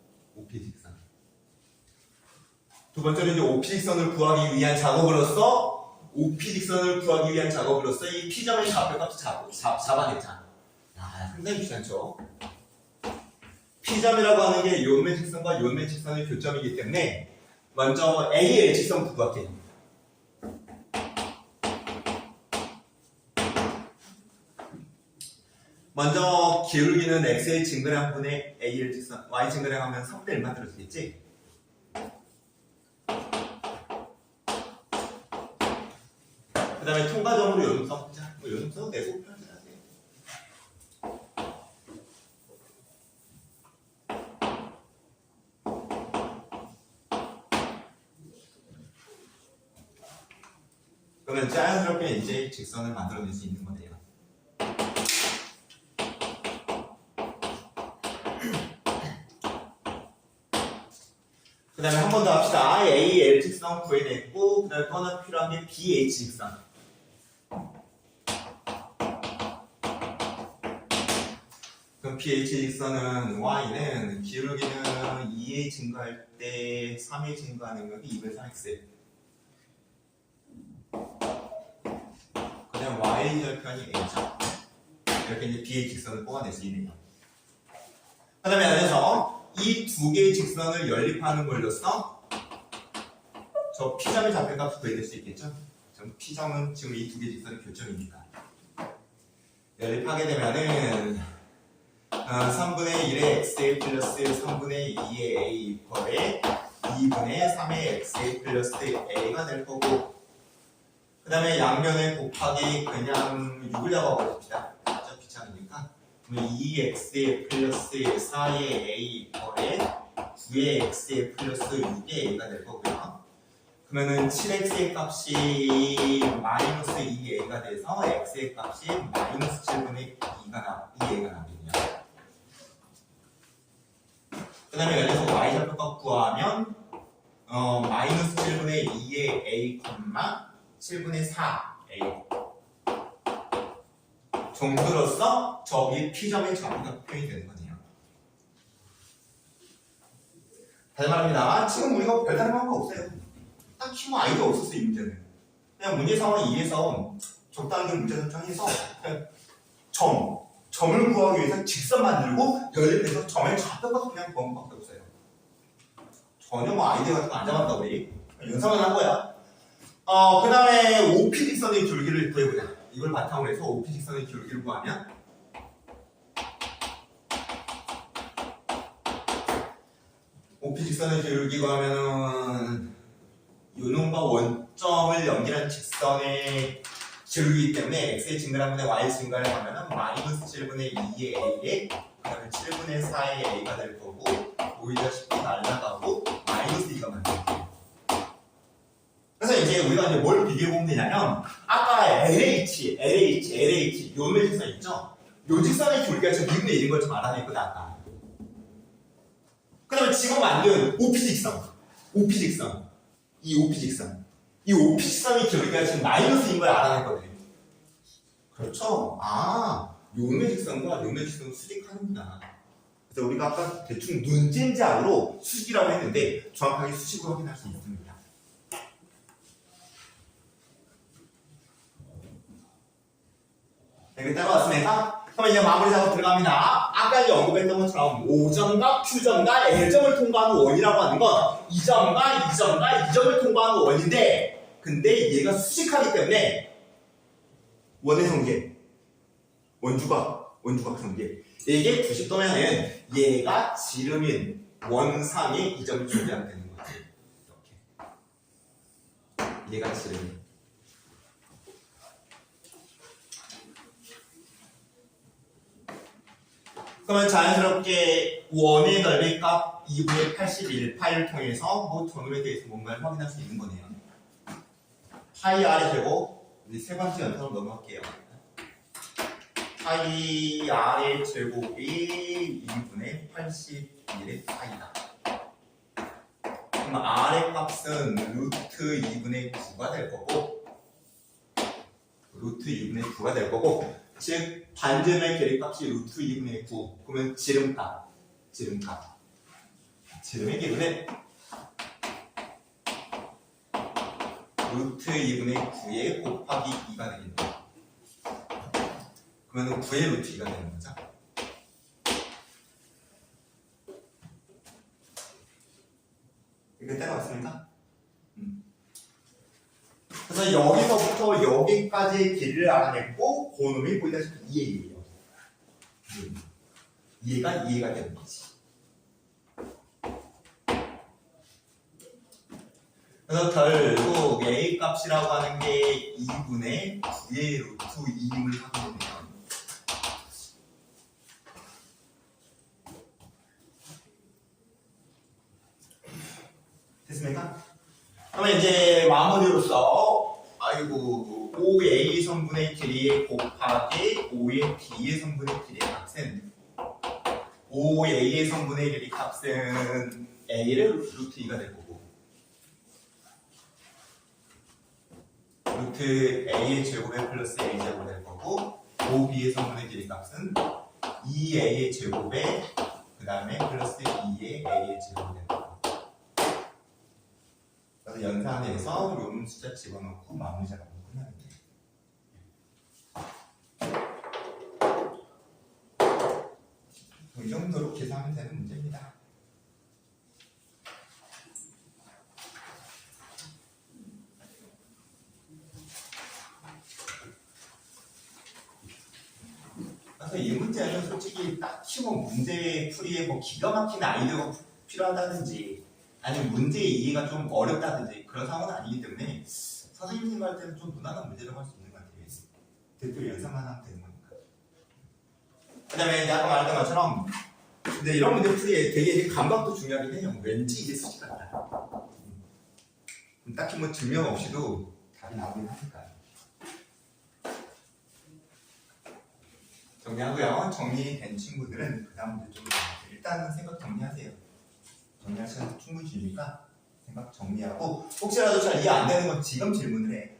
Speaker 1: 두 번째는 이제 OP 직선을 구하기 위한 작업으로서 이 P점의 좌표값을 잡아내자. 상당히 귀찮죠. P점이라고 하는 게 요놈의 직선과 요놈의 직선의 교점이기 때문에 먼저 A의 직선 구할게요. 먼저 기울기는 x의 증가량분의 a의 직선, y 증가량 하면 3분의 1만 들어주겠지? 그 다음에 통과점으로 요놈성 보자. 요놈성은 내고 편집해야 돼. 그러면 자연스럽게 이제 직선을 만들어낼 수 있는 거네요. 그 다음에 한 번 더 합시다. A, L 직선 구해냈고, 그 다음에 또 하나 필요한 게 B, H 직선. 그럼 B, H 직선은 Y는 기울기는 2의 증가할 때 3의 증가하는 능력이 2분의 3x. 그 다음 Y 절편이 A죠. 이렇게 이제 B의 직선을 뽑아낼 수 있네요. 그 다음에 안에서 이 두 개의 직선을 연립하는 걸로써 저 P점의 좌표값을 구해낼 수 있겠죠? P점은 지금 이 두 개의 직선의 교점이니까 연립하게 되면은 3분의 1의 xa 플러스 3분의 2의 a 이퀄에 2분의 3의 xa 플러스 a가 될 거고 그 다음에 양면에 곱하기 그냥 6을 잡아버립시다. 진짜 귀찮으니까 2xa 플러스 4의 a 이퀄에 9의 xa 플러스 6의 a가 될 거고요. 그러면은 7x의 값이 마이너스 2a가 돼서 x의 값이 마이너스 7분의 2a가 나오겠네요. 그 다음에 여기서 y좌표값 구하면 마이너스 7분의 2의 a, 7분의 4a 정도로서 저기 P점의 좌표가 표현이 되는 거네요. 다시 말합니다. 지금 우리가 별다른 방법 없어요. 딱히 뭐 아이디어 없었어 이 문제는. 그냥 문제 상황에 의해서 적당하게 문제 설정해서 그냥 점을 구하기 위해서 직선 만들고 연립해서 점의 좌표값 그냥 구한 것밖에 없어요. 전혀 뭐 아이디어 같은 거 안 잡았다 우리. 연상만 한 거야. 그 다음에 OP 직선의 기울기를 구해보자. 이걸 바탕으로 해서 OP 직선의 기울기를 구하면 OP 직선의 기울기 구하면은 요놈과 원점을 연결한 직선의 기울기이기 때문에 x의 증가량분의 y 증가를 하면은 마이너스 7분의 2의 a에 그 다음에 7분의 4의 a가 될 거고 보이다시피 날라가고 마이너스 2가 만들어요. 그래서 이제 우리가 이제 뭘 비교해보면 되냐면 아까 LH 요놈의 직선 있죠? 요 직선의 기울기가 지금 2분의 1인 걸 좀 알아냈거든 아까. 그 다음에 지금 만든 OP 직선 이 OP 직선의 기울기가 지금 마이너스인 걸 알아냈거든요. 그렇죠? 요놈의 직선과 요놈의 직선을 수직하는구나. 그래서 우리가 아까 대충 눈진자로 수직이라고 했는데 정확하게 수직으로 확인할 수 있습니다. 이렇게 따라왔습니다. 그럼 이제 마무리 작업 들어갑니다. 아까 언급했던 것처럼 O점과 Q점과 L점을 통과하는 원이라고 하는 건 이점과 이점을 통과하는 원인데 근데 얘가 수직하기 때문에 원의 성계 원주각 성계 이게 90도면은 얘가 지름인 원상에 이 점을 존재하게 되는 거지. 이렇게 얘가 지름인 그러면 자연스럽게 원의 넓이값 2분의 81 파이를 통해서 뭐 저놈에 대해서 뭔가를 확인할 수 있는 거네요. 파이 r의 제곱 이제 세 번째 연산으로 넘어갈게요. 파이 r의 제곱이 2분의 81의 파이다. 그럼 r의 값은 루트 2분의 9가 될 거고 즉 반지름의 계리값이 루트 2분의 9 그러면 지름의 기울기는 루트 2분의 9에 곱하기 2가 되겠네요. 그러면 9의 루트 2가 되는 거죠. 그래서 여기서부터 여기까지의 길이를 알아냈고 그 놈이 보이다시피 2a예요. 이해가 되는 거지. 그래서 결국 a 값이라고 하는 게 2분의 9의 루트 2임을 하게 되면 됐습니까? 그러면 이제 마무리로서 아이고 5a 선분의 길이 곱하기 5의 b의 선분의 길이의 값은 5a의 선분의 길이 값은 a를 루트 2가 될 거고 루트 a의 제곱에 플러스 a 제곱 될 거고 5b의 선분의 길이 값은 2a의 제곱에 그 다음에 플러스 2의 a의 제곱이 될 거고 그래서 연산해서 요 숫자 집어넣고 마무리 작업을 끝나는 거예요. 이 정도로 계산하면 되는 문제입니다. 그래서 이 문제는 솔직히 딱히 뭐 문제 풀이에 뭐 기가 막힌 아이디어가 필요하다든지 아니면 문제의 이해가 좀 어렵다든지 그런 상황은 아니기 때문에 선생님 생각할 때는 좀 무난한 문제라고 할 수 있는 것 같아요. 대표 연산만 하면 되는 거니까. 그 다음에 아까 말했던 것처럼 근데 이런 문제 풀이에 되게 감각도 중요하긴 해요. 왠지 이게 수직 같다. 딱히 뭐 증명 없이도 답이 나오긴 하니까. 정리하고요. 정리된 친구들은 그 다음 문제 좀 일단은 생각 정리하세요. 정리할 시간 충분히 주니까 생각 정리하고 혹시라도 잘 이해 안 되는 건 지금 질문을 해.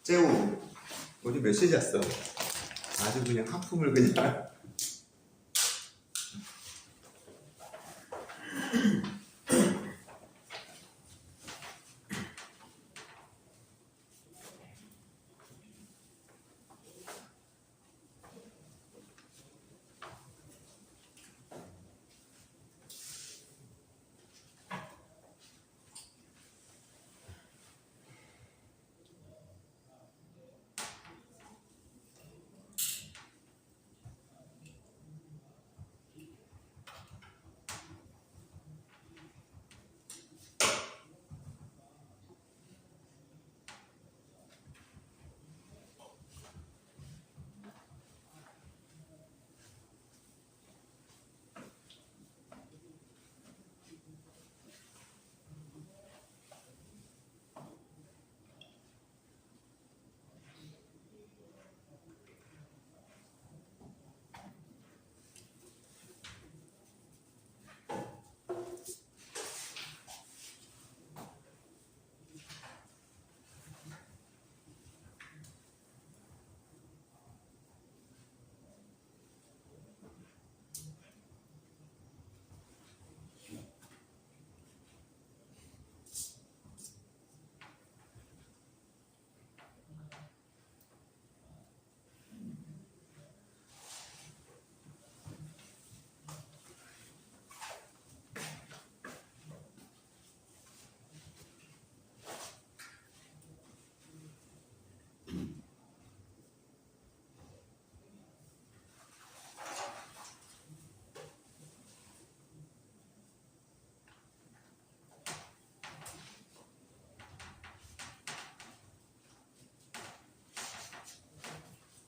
Speaker 1: 째우 어디 메시지 왔어? 아주 그냥 하품을 그냥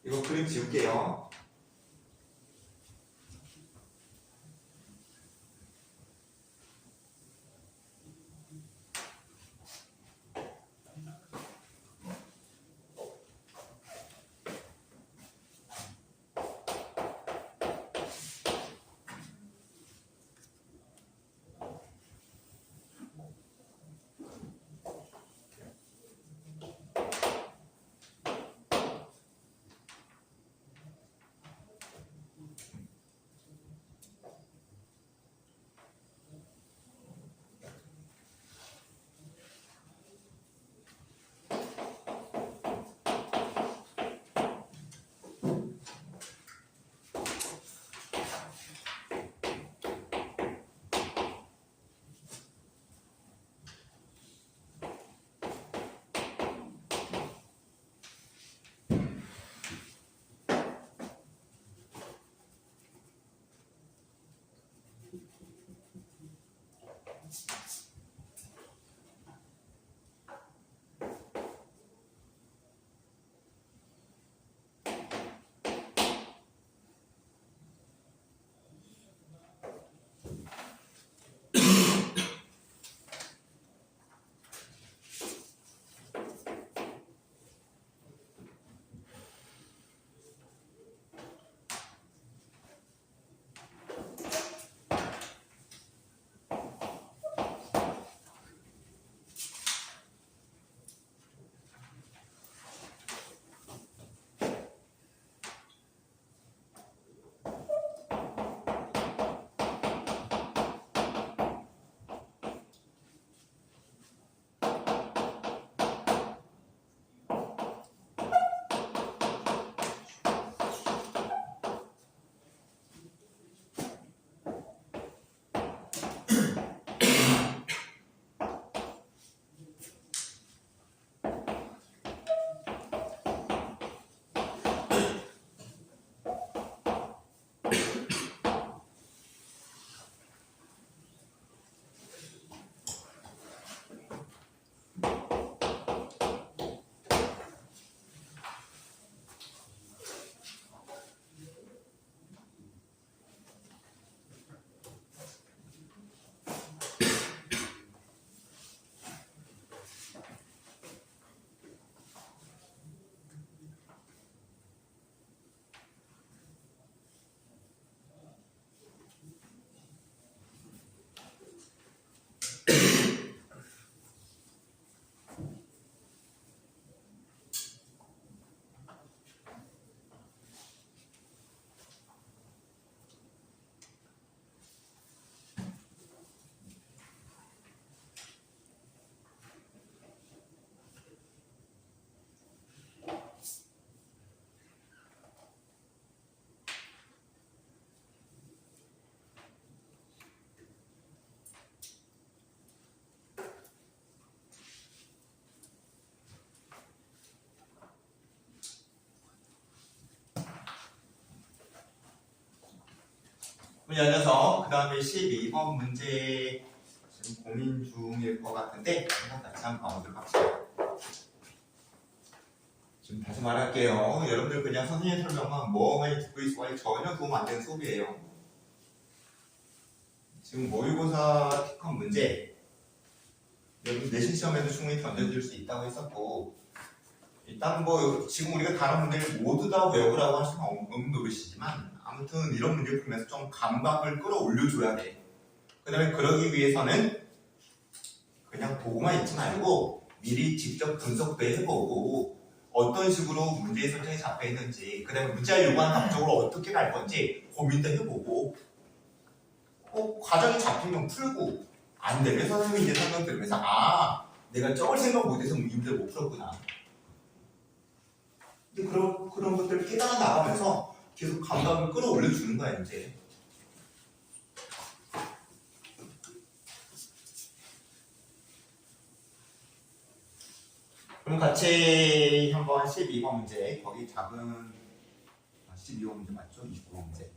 Speaker 1: 이거 그림 지울게요. 예를 들어서 그 다음에 12번 문제 지금 고민 중일 것 같은데 한번 같이 한번 봐보도록 합시다. 지금 다시 말할게요. 여러분들 그냥 선생님 설명만 멍하니 듣고 있어야 전혀 도움 안 되는 수업이에요. 지금 모의고사 특허 문제 여러분 내신 시험에도 충분히 던져질 수 있다고 했었고, 일단 뭐 지금 우리가 다른 문제를 모두 다 외우라고 할 수는 없는 노릇이지만 아무튼 이런 문제를 풀면서 좀 감각을 끌어올려줘야 돼. 그 다음에 그러기 위해서는 그냥 보고만 있지 말고 미리 직접 분석도 해보고 어떤 식으로 문제의 설정이 잡혀있는지, 그 다음에 문제가 요구하는 답적으로 어떻게 갈 건지 고민도 해보고, 과정이 잡히면 풀고, 안 되면 선생님이 이제 설명 들으면서 내가 저걸 생각 못해서 이 문제를 못 풀었구나. 근데 그런 것들을 깨달아 나가면서 계속 감각을 끌어올려주는 거야 이제. 그럼 같이 한번 12번 문제, 거기 작은 12번 문제 맞죠? 29번 문제.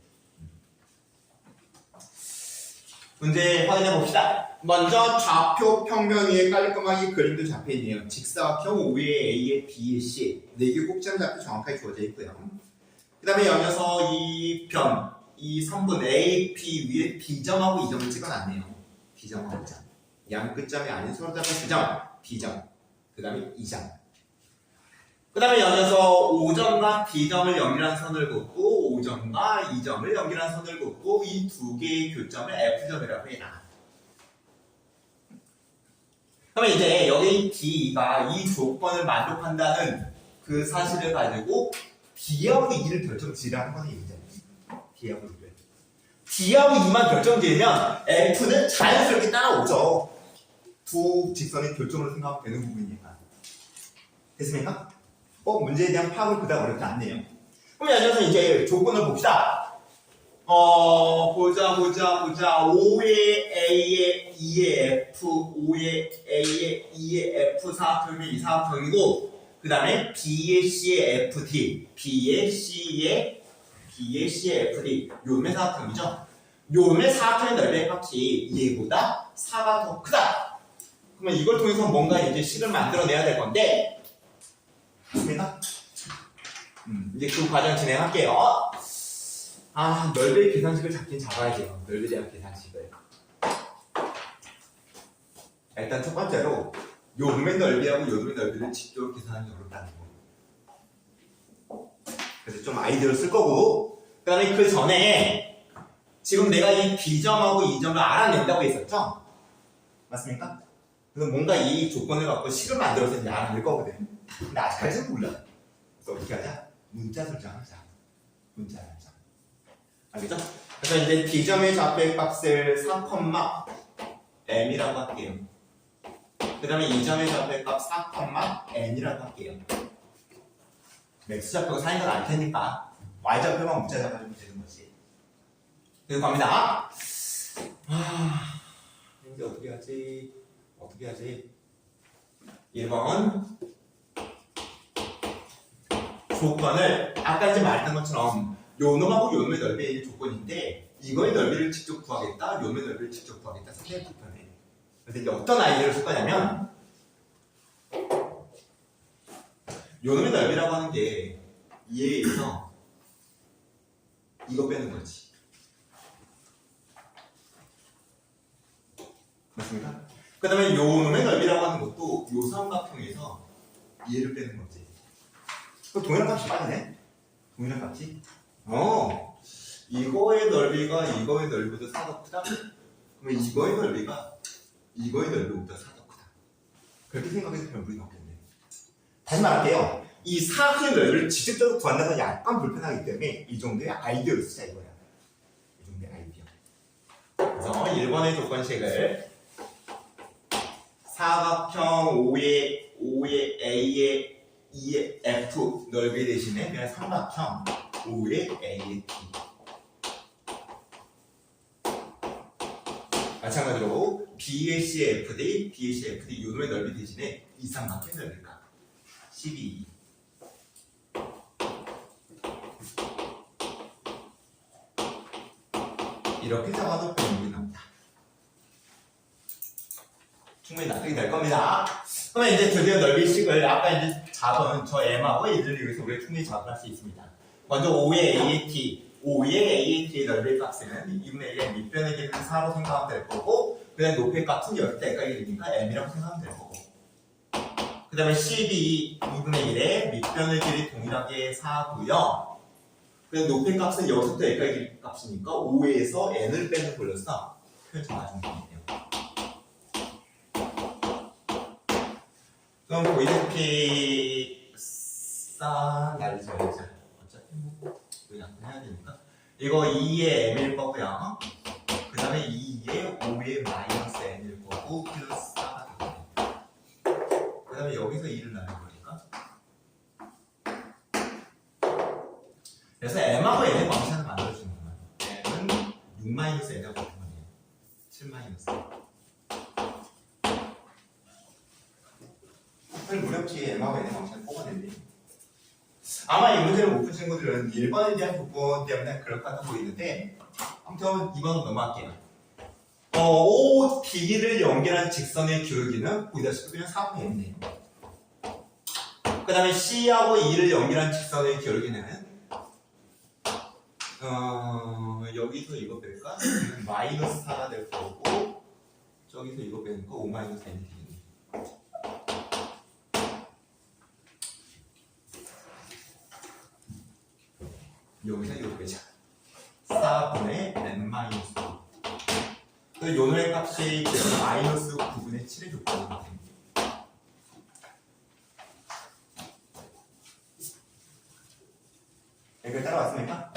Speaker 1: 문제 확인해 봅시다. 먼저 좌표 평면 위에 깔끔하게 그림도 잡혀있네요. 직사각형 5의 A의 B의 C 4개 꼭지점 잡혀 정확하게 주어져 있고요. 그 다음에 여기서 이 선분 A, B 위에 B점하고 2점을 찍어놨네요. B점하고 2점. 양 끝점이 아닌 서로 잡힌 B점, B점. 그 다음에 2점. 그 다음에 여기서 5점과 D점을 연결한 선을 긋고 5점과 2점을 연결한 선을 긋고 이 두 개의 교점을 F점이라고 해라. 그러면 이제 여기 D가 이 조건을 만족한다는 그 사실을 가지고 D하고 2를 결정 지으라는 거네. 이제 D하고 2를. D하고 2만 결정 지으면 F는 자연스럽게 따라오죠. 두 직선의 교점으로 생각하면 되는 부분이니까. 됐습니까? 문제에 대한 파악은 그다음 어렵지 않네요. 그럼 예를 들어서 이제 조건을 봅시다. 보자. 5의 A의 2의 F, 5의 A의 2의 F 사각형이면 이 사각형이고, 그 다음에 B의 C의 FD, B의 C의 FD, 요놈의 사각형이죠. 요놈의 사각형의 넓이의 값이 얘보다 4가 더 크다. 그러면 이걸 통해서 뭔가 이제 식을 만들어내야 될 건데, 맞습니까? 이제 그 과정 진행할게요. 넓이의 계산식을 잡긴 잡아야 돼요. 넓이에 대한 계산식을. 일단 첫 번째로 요놈의 넓이하고 요놈의 넓이를 직접 계산하기 어렵다는 거. 그래서 좀 아이디어를 쓸 거고, 그 다음에 그 전에 지금 내가 이 B점하고 2점을 알아낸다고 했었죠? 맞습니까? 그래서 뭔가 이 조건을 갖고 식을 만들어서 이제 알아낼 거거든. 근데 아직까지는 몰라. 그래서 어떻게 하자? 문자 설정하자. 문자 설정. 알겠죠? 그래서 이제 D점의 좌표의 값을 4,m이라고 할게요. 그 다음에 2점의 좌표의 값 4,n이라고 할게요. 맥스 좌표가 4인 건 알 테니까 Y 좌표만 문자 잡아주면 되는 거지. 그리고 갑니다. 이제 어떻게 하지? 1번 조건을 아까 이제 말했던 것처럼 요놈하고 요놈의 넓이의 조건인데 이거의 넓이를 직접 구하겠다, 요놈의 넓이를 직접 구하겠다 상당히 불편해. 그래서 이제 어떤 아이디어를 쓸 거냐면 요놈의 넓이라고 하는 게 이에 의해서 이거 빼는 거지. 맞습니까? 그 다음에 요놈의 넓이라고 하는 것도 요 삼각형에서 얘를 빼는 거지. 동일한 값이 빠지네? 동일한 값이? 이거의 넓이가 이거의 넓이보다 4가 크다? 그러면 이거의 넓이가 이거의 넓이보다 4가 크다. 그렇게 생각해서 변분이 나오겠네. 다시 말할게요. 이 사각형의 넓이를 직접적으로 구한다는 약간 불편하기 때문에 이 정도의 아이디어를 쓰자 이거야. 이 정도의 아이디어. 그래서 1번의 조건식을 사각형 5의 A의 2의 F 넓이 대신에 그냥 삼각형 5의 A의 T. 마찬가지로 B의 C의 FD, B의 C의 FD 요놈의 넓이 대신에 이 삼각형의 넓이가 12. 이렇게 잡아도 변형이 나옵니다. 충분히 납득이 될 겁니다. 그러면 이제 드디어 넓이식을 아까 이제 잡은 저 m하고 얘들을 이용해서 우리가 충분히 작업할 수 있습니다. 먼저 5의 AT, 5의 AT의 넓이 값은 2분의 1의 밑변의 길이는 4로 생각하면 될 거고, 그 다음에 높이 값은 여기서 여기까지 되니까 m이라고 생각하면 될 거고, 그 다음에 12, 2분의 1의 밑변의 길이 동일하게 4고요. 그 다음에 높이 값은 여기서부터 여기까지 값이니까 5에서 n을 빼는 걸로서 표현 정하는 겁니다. 그럼 보이다시피 날려줘야죠. 어차피 뭐 그냥 해야 되니까 이거 2의 m일 거고요. 그 다음에 2의 5의 마이너스 n일 거고 플러스 4가 되거든요. 그 다음에 여기서 2를 나눌 거니까 그래서 m하고 n의 방식을 만들어주는 거예요. m은 6 마이너스 n하고 같은 거네요. 7 마이너스 무렵지 m하고 n의 방식을 뽑아낸대요. 아마 이 문제를 못 푼 친구들은 1번에 대한 조건 때문에 그럴 것 같아 보이는데 아무튼 2번 넘어갈게요. O, B를 연결한 직선의 기울기는 보이다시피 그냥 4분의 n이네요. 그 다음에 C하고 E를 연결한 직선의 기울기는 여기서 이거 뺄까? 마이너스 4가 될 거고 저기서 이거 빼니까 5 마이너스 n이 되겠네. 여기서 이거 빼자. 4분의 n-5. 그 요놈의 값이 마이너스 9분의 7의 조건이 됩니다. 여기까지 따라왔습니까?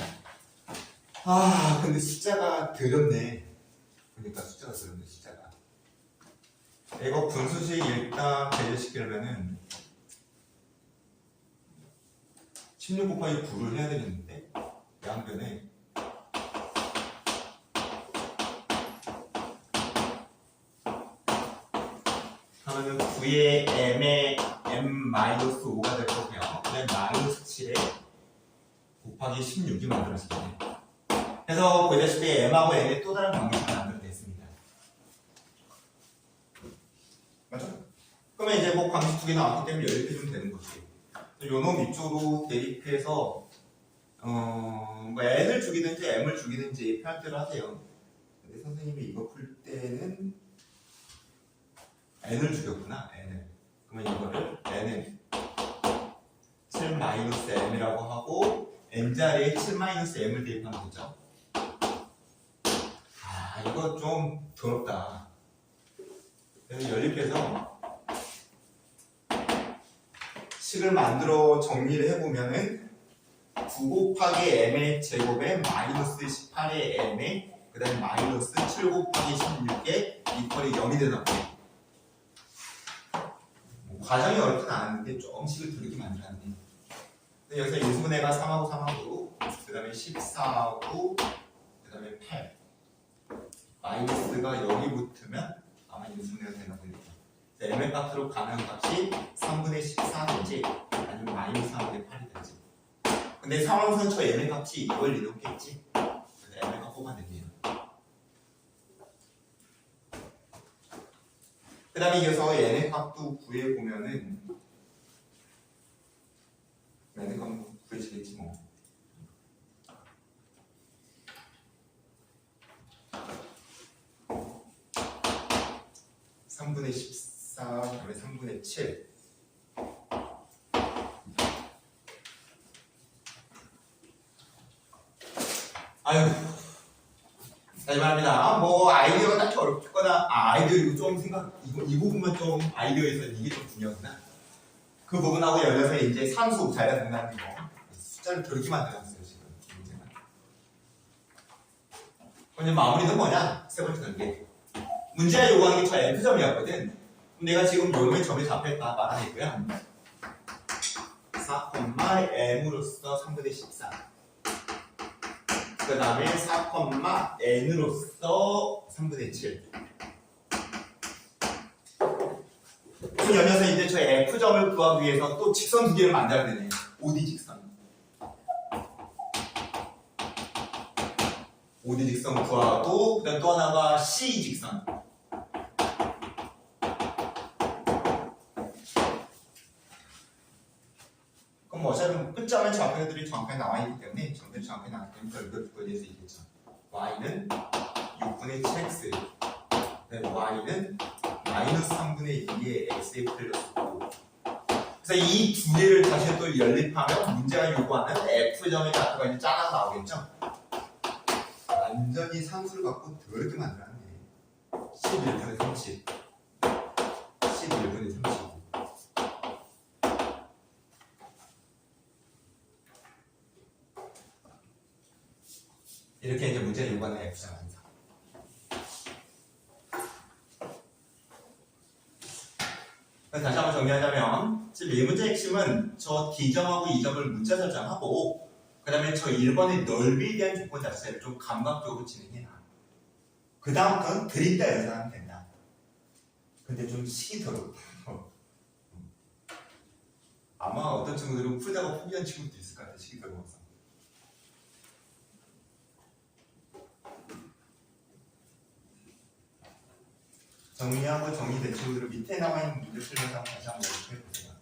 Speaker 1: 아, 근데 숫자가 더럽네. 그러니까 숫자가 더럽네, 숫자가. 이거 분수식 일단 배제시키려면은 16 곱하기 9를 해야 되겠는데 양변에 하면은 9의 m의 m-5가 될 거고요. 그다음에 마이너스 7에 곱하기 16이 만들어지겠네요. 그래서 보다시피 m하고 n의 또 다른 관계가 만들어냈습니다. 맞죠? 그러면 이제 뭐 관계 두 개 나왔기 때문에 연립해주면 되는 거지. 요놈 위쪽으로 대입해서 뭐 n을 주기든지 m을 주기든지 표현대로 하세요. 근데 선생님이 이거 풀 때는 n을 주겼구나. n을. 그러면 이거를 n은 7-m이라고 하고 n자리에 7-m을 대입하면 되죠. 아, 이거 좀 더럽다. 그래서 연립해서 식을 만들어 정리를 해보면은 9 곱하기 m의 제곱에 마이너스 18의 m에 그 다음에 마이너스 7 곱하기 16에 이퀄이 0이 되나보네. 과정이 어렵진 않았는데 조금씩을 들리게 만들었네. 여기서 인수분해가 3하고 3하고 그 다음에 14하고 그 다음에 8 마이너스가 여기 붙으면 아마 인수분해가 되나 보네요. m의 값으로 가는 값이 3분의 14든지 아니면 마이너스 3분의 8이든지. 근데 상황선 저 m의 값이 이걸 이동겠지. 그래서 m의 값 뽑아냈네요. 그 다음에 이어서 n의 값도 구해보면은 n의 값 구해지겠지 뭐. (3분의 14) 그다음에 3분의 7 아유 다시 말합니다. 뭐 아이디어가 딱히 어렵거나 아이디어 이거 좀 이 부분만 좀 아이디어에서 이게 좀 중요하구나. 그 부분하고 연결해서 이제 상수 자리가 된다는 거 숫자를 그렇게 만들었어요 지금 문제가. 이제 마무리는 뭐냐? 세 번째 단계. 문제가 요구하는 게 저 F점이었거든. 내가 지금 요놈의 점이 잡혔다 말아냈고요. 4,m으로서 3분의 14. 그 다음에 4,n으로서 3분의 7. 그 연이어서 이제 저 F점을 구하기 위해서 또 직선 두 개를 만들어야 되네. OD 직선. OD 직선 구하고 그다음 또 하나가 C 직선. 그럼 뭐 어차피 끝점은 좌표들이 정확하게 나와 있기 때문에 정답이 정확하게 나왔기 때문에 별표 구해낼 수 있겠죠. y는 6분의 7x, y는 마이너스 3분의 2의 x에 플러스 9. 그래서 이 두 개를 다시 또 연립하면 문제가 요구하는 f점의 좌표가 이제 짜가 나오겠죠. 완전히 상수를 갖고 더럽게 만들었네. 11분의 30, 11분의 30. 이렇게 이제 문제가 요구하는 f점 항상. 다시 한번 정리하자면 지금 이 문제의 핵심은 저 D점하고 E점을 문자 설정하고 그 다음에 저 1번의 넓이에 대한 조건 자체를 좀 감각적으로 진행해라. 그 다음부터는 드린다 연산하면 된다. 근데 좀 시기더라고. 아마 어떤 친구들은 풀다가 포기한 친구도 있을 것 같아. 시기더라고서. 정리하고 정리된 친구들은 밑에 나와 있는 문제 풀면서 다시 한번 해보세요.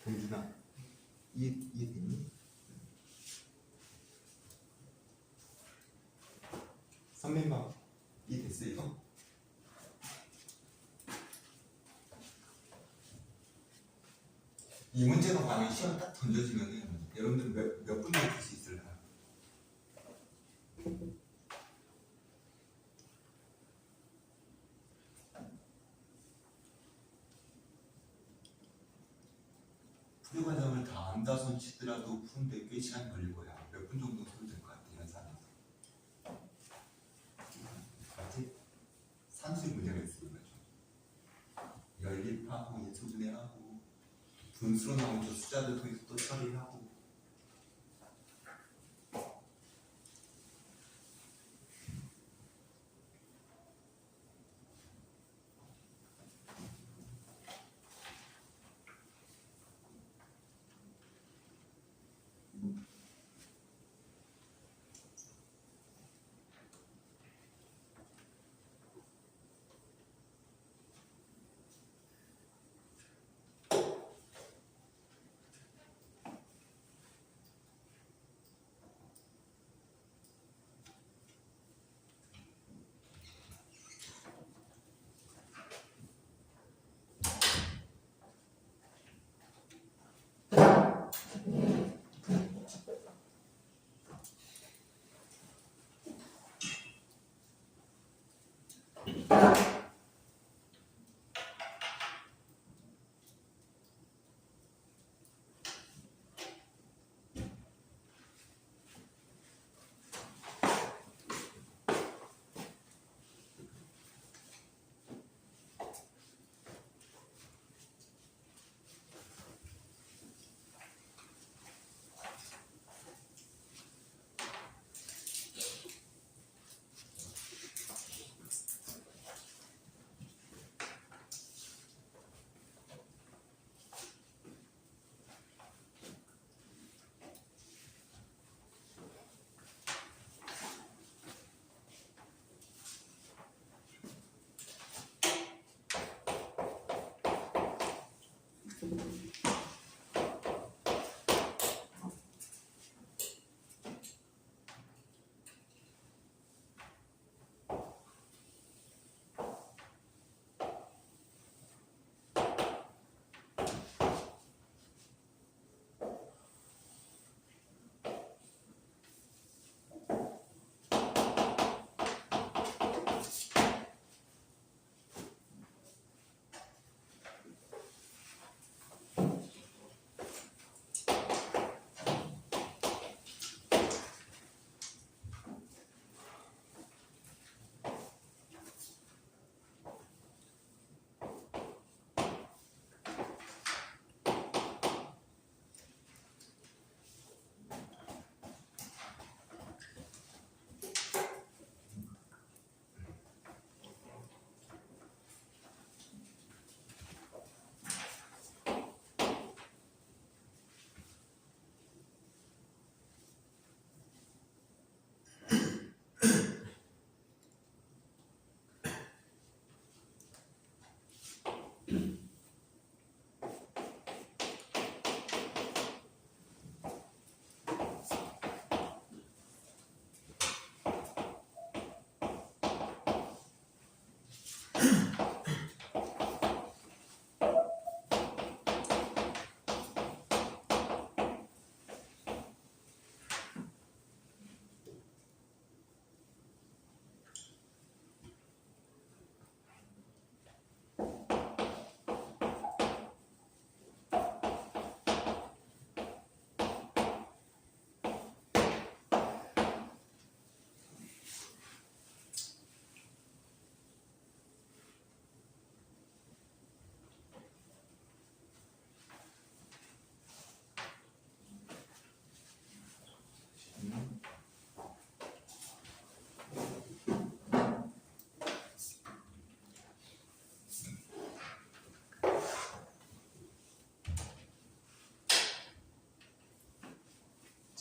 Speaker 1: 동준아, 이해됐니? 선배님, 이해됐어 이거? 이 문제가 만약에 시험 딱 던져지면은 여러분들 몇 분이 풀 수 있을까? 풀이 과정을 다 안다손 치더라도 푸는데 꽤 시간 걸릴 거야. 몇 분 정도 소요 될 것 같아, 이런 사람은. 맞지? 산수의 문제가 있어요, 연립하고 인수분해하고 분수로 나온 저 숫자들 통해서 또 처리하고.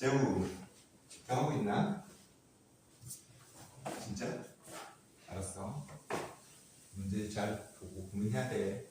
Speaker 1: 재우 집중하고 있나? 진짜? 알았어. 문제 잘 보고 고민해야 돼.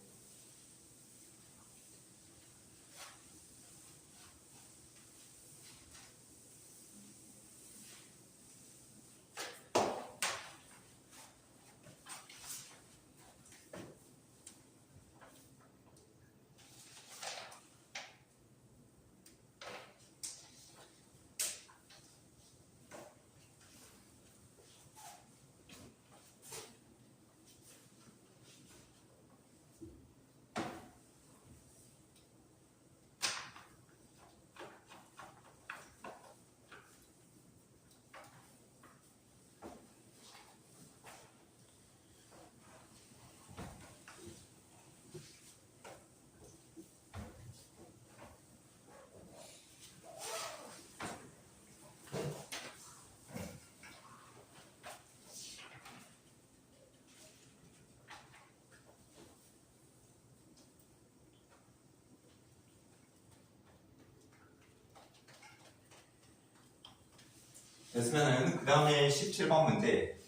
Speaker 1: 됐으면은 그 다음에 17번 문제,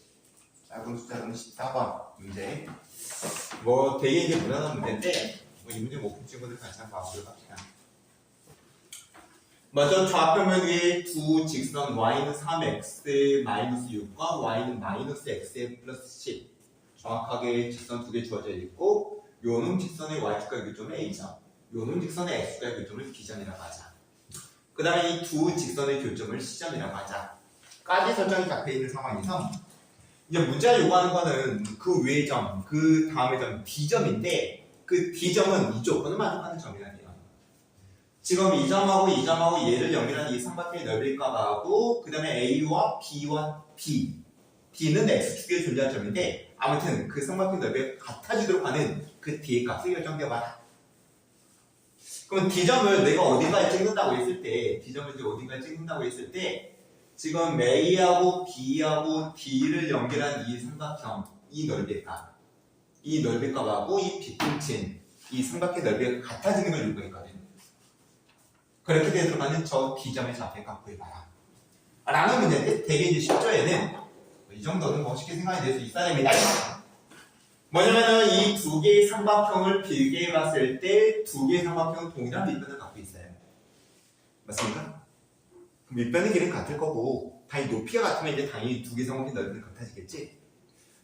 Speaker 1: 작은 숫자는 14번 문제. 뭐 되게 이제 무난한 문제인데 이 문제 못 푼 친구들 같이 한번 봐보도록 합시다. 먼저 좌표면 위에 두 직선 y는 3x 마이너스 6과 y는 마이너스 x 플러스 10 정확하게 직선 두 개 주어져 있고 요놈 직선의 y축과 교점을 a점, 요놈 직선의 x축과 교점을 b점이라고 하자. 그 다음에 이 두 직선의 교점을 c점이라고 하자. 까지 설정이 잡혀있는 상황에서 이제 문제가 요구하는 거는 그 위의 점, 그 다음의 점 D점인데 그 D점은 이쪽 거는 만족하는 점이라네요. 지금 이 점하고 이 점하고 얘를 연결한 이 삼각형의 넓이의 값하고 그 다음에 A와 B와 B D는 X축에 존재한 점인데 아무튼 그 삼각형 넓이가 같아지도록 하는 그 D의 값을 결정되어봐라. 그럼 D점을 내가 어딘가에 찍는다고 했을 때 D점을 이제 어딘가에 찍는다고 했을 때 지금 A하고 B하고 D를 연결한 이 삼각형, 이 넓이의 값, 이 넓이의 값하고 이 빗붙인 이 삼각형 넓이가 같아지는 걸 요구했거든. 그렇게 되도록하는 저 B점의 좌표의 값 구해봐라. 라는 문제인데 되게 이제 10조에는 이 정도는 뭐 쉽게 생각이 될 수 있어야 됩니다. 뭐냐면은 이 두 개의 삼각형을 비교해봤을 때 두 개의 삼각형은 동일한 밑변을 갖고 있어요. 맞습니까? 밑변의 길이는 같을 거고 당연히 높이가 같으면 이제 당연히 두 개 삼각형 넓이는 같아지겠지.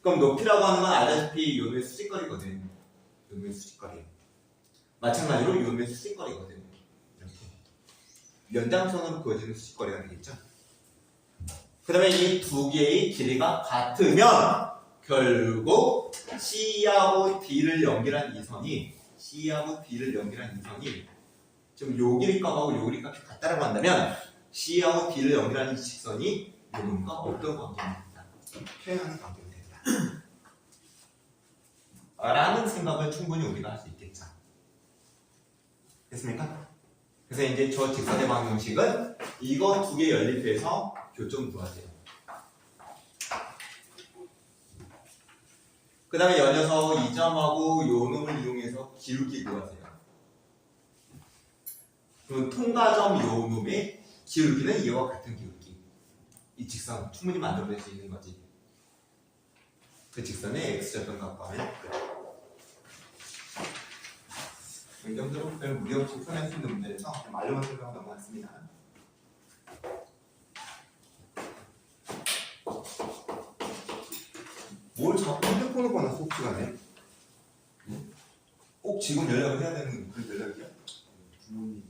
Speaker 1: 그럼 높이라고 하는 건 알다시피 요놈의 수직거리거든. 요놈의 수직거리. 마찬가지로 요놈의 수직거리거든. 이렇게 연장선으로 그어지는 수직거리가 되겠죠. 그 다음에 이 두 개의 길이가 같으면 결국 C하고 D를 연결한 이 선이 C하고 D를 연결한 이 선이 지금 요 길이 값하고 요 길이 값이 같다라고 한다면 C하고 D를 연결하는 이 직선이 요놈과 어떤 관계가 된다. 표현하는 관계가 된다. 라는 생각을 충분히 우리가 할 수 있겠죠. 됐습니까? 그래서 이제 저 직선의 방정식은 이거 두 개 연립해서 교점 구하세요. 그 다음에 연려서 이 점하고 요 놈을 이용해서 기울기 구하세요. 그럼 통과점 요 놈의 기울기는 이와 같은 기울기. 이 직선 충분히 만들어낼 수 있는 거지. 그 직선의 x절편 갖고 하면 이 정도로 별 무리 없이 풀어낼 수 있는 문제에서 말로만 설명하고 넘어갔습니다. 뭘 자꾸 핸드폰을 보나 수업 시간에? 꼭 지금 연락을 해야 되는 그런 연락이야? 부모님이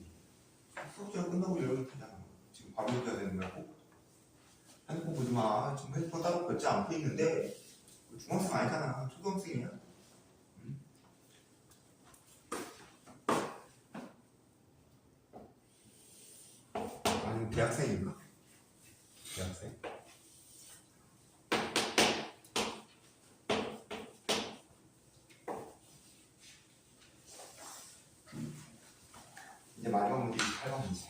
Speaker 1: 수업 시간 끝나고 연락을 하잖아. 지금 밥 먹어야 되는 거고 핸드폰 보지 마. 지금 핸드폰 따로 결제 않고 있는데 중학생 아니잖아. 초등학생이야. 아니면 대학생인가? 대학생? 이제 마지막 문제 28번 문제.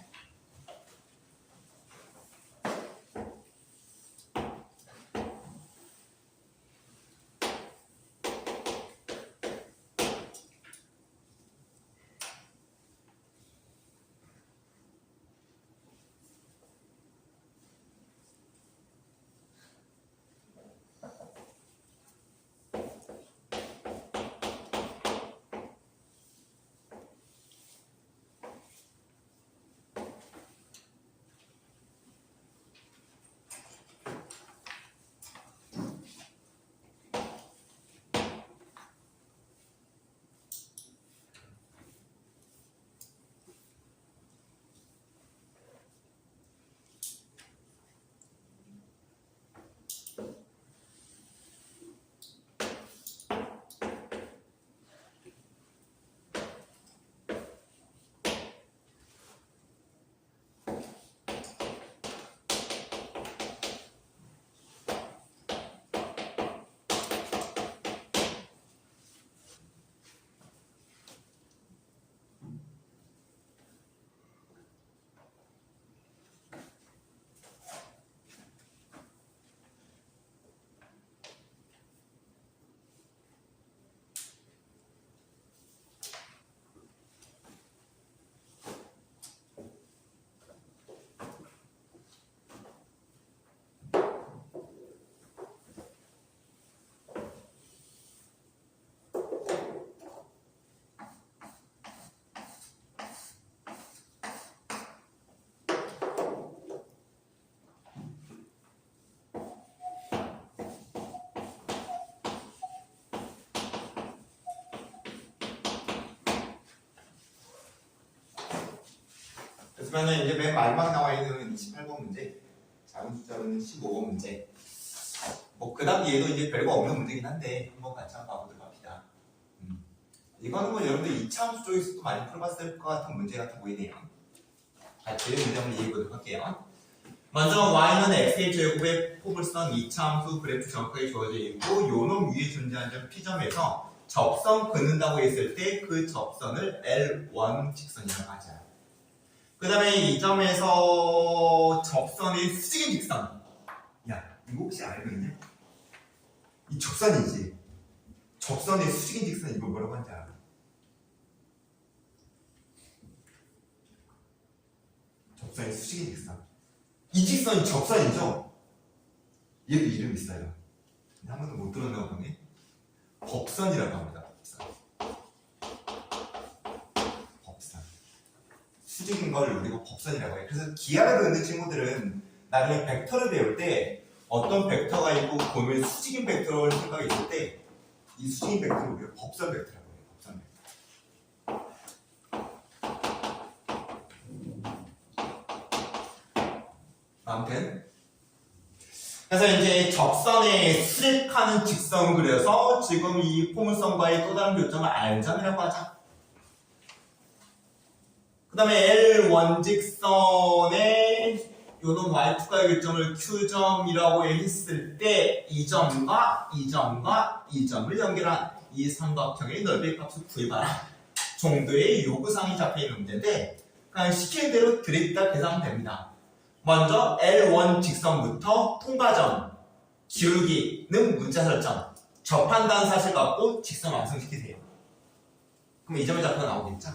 Speaker 1: 그러면 이제 맨 마지막 나와 있는 28번 문제, 작은 숫자로는 15번 문제. 뭐 그다음 얘도 이제 별거 없는 문제긴 한데 한번 같이 한번 봐보도록 합시다. 이거는 뭐 여러분들 2차 함수 쪽에서도 많이 풀어봤을 것 같은 문제 같아 보이네요. 같이 문제 한번 이해해보도록 할게요. 먼저 y는 x의 제곱의 포물선 2차 함수 그래프 정확하게 주어져 있고 요놈 위에 존재하는 점 P점에서 접선 긋는다고 했을 때 그 접선을 L1 직선이라고 하자. 그 다음에 이 점에서 접선의 수직인 직선. 야, 이거 혹시 알고 있냐? 이 접선이지. 접선의 수직인 직선 이거 뭐라고 하는지 알아? 접선의 수직인 직선. 이 직선이 접선이죠? 얘도 이름 있어요. 한 번도 못 들었나 보네. 법선이라고 합니다. 법선. 수직인 걸 우리가 법선이라고 해요. 그래서 기하를 배우는 친구들은 나중에 벡터를 배울 때 어떤 벡터가 있고 보면 수직인 벡터를 생각이 있을 때 이 수직인 벡터를 우리가 법선 벡터라고 해요. 법선 벡터. 아무튼 그래서 이제 접선에 수직하는 직선을 그려서 지금 이 포물선과의 또 다른 교점을 R점이라고 하자. 그 다음에 L1 직선에 요놈 Y2가의 교점을 Q점이라고 했을 때 이 점과 이 점과 이 점을 연결한 이 삼각형의 넓이의 값을 구해봐라 정도의 요구사항이 잡혀있는 문제인데 그냥 시키는 대로 드립다 계산하면 됩니다. 먼저 L1 직선부터 통과점, 기울기는 문자 설정, 접한다는 사실 갖고 직선 완성시키세요. 그럼 이 점의 좌표가 나오겠죠?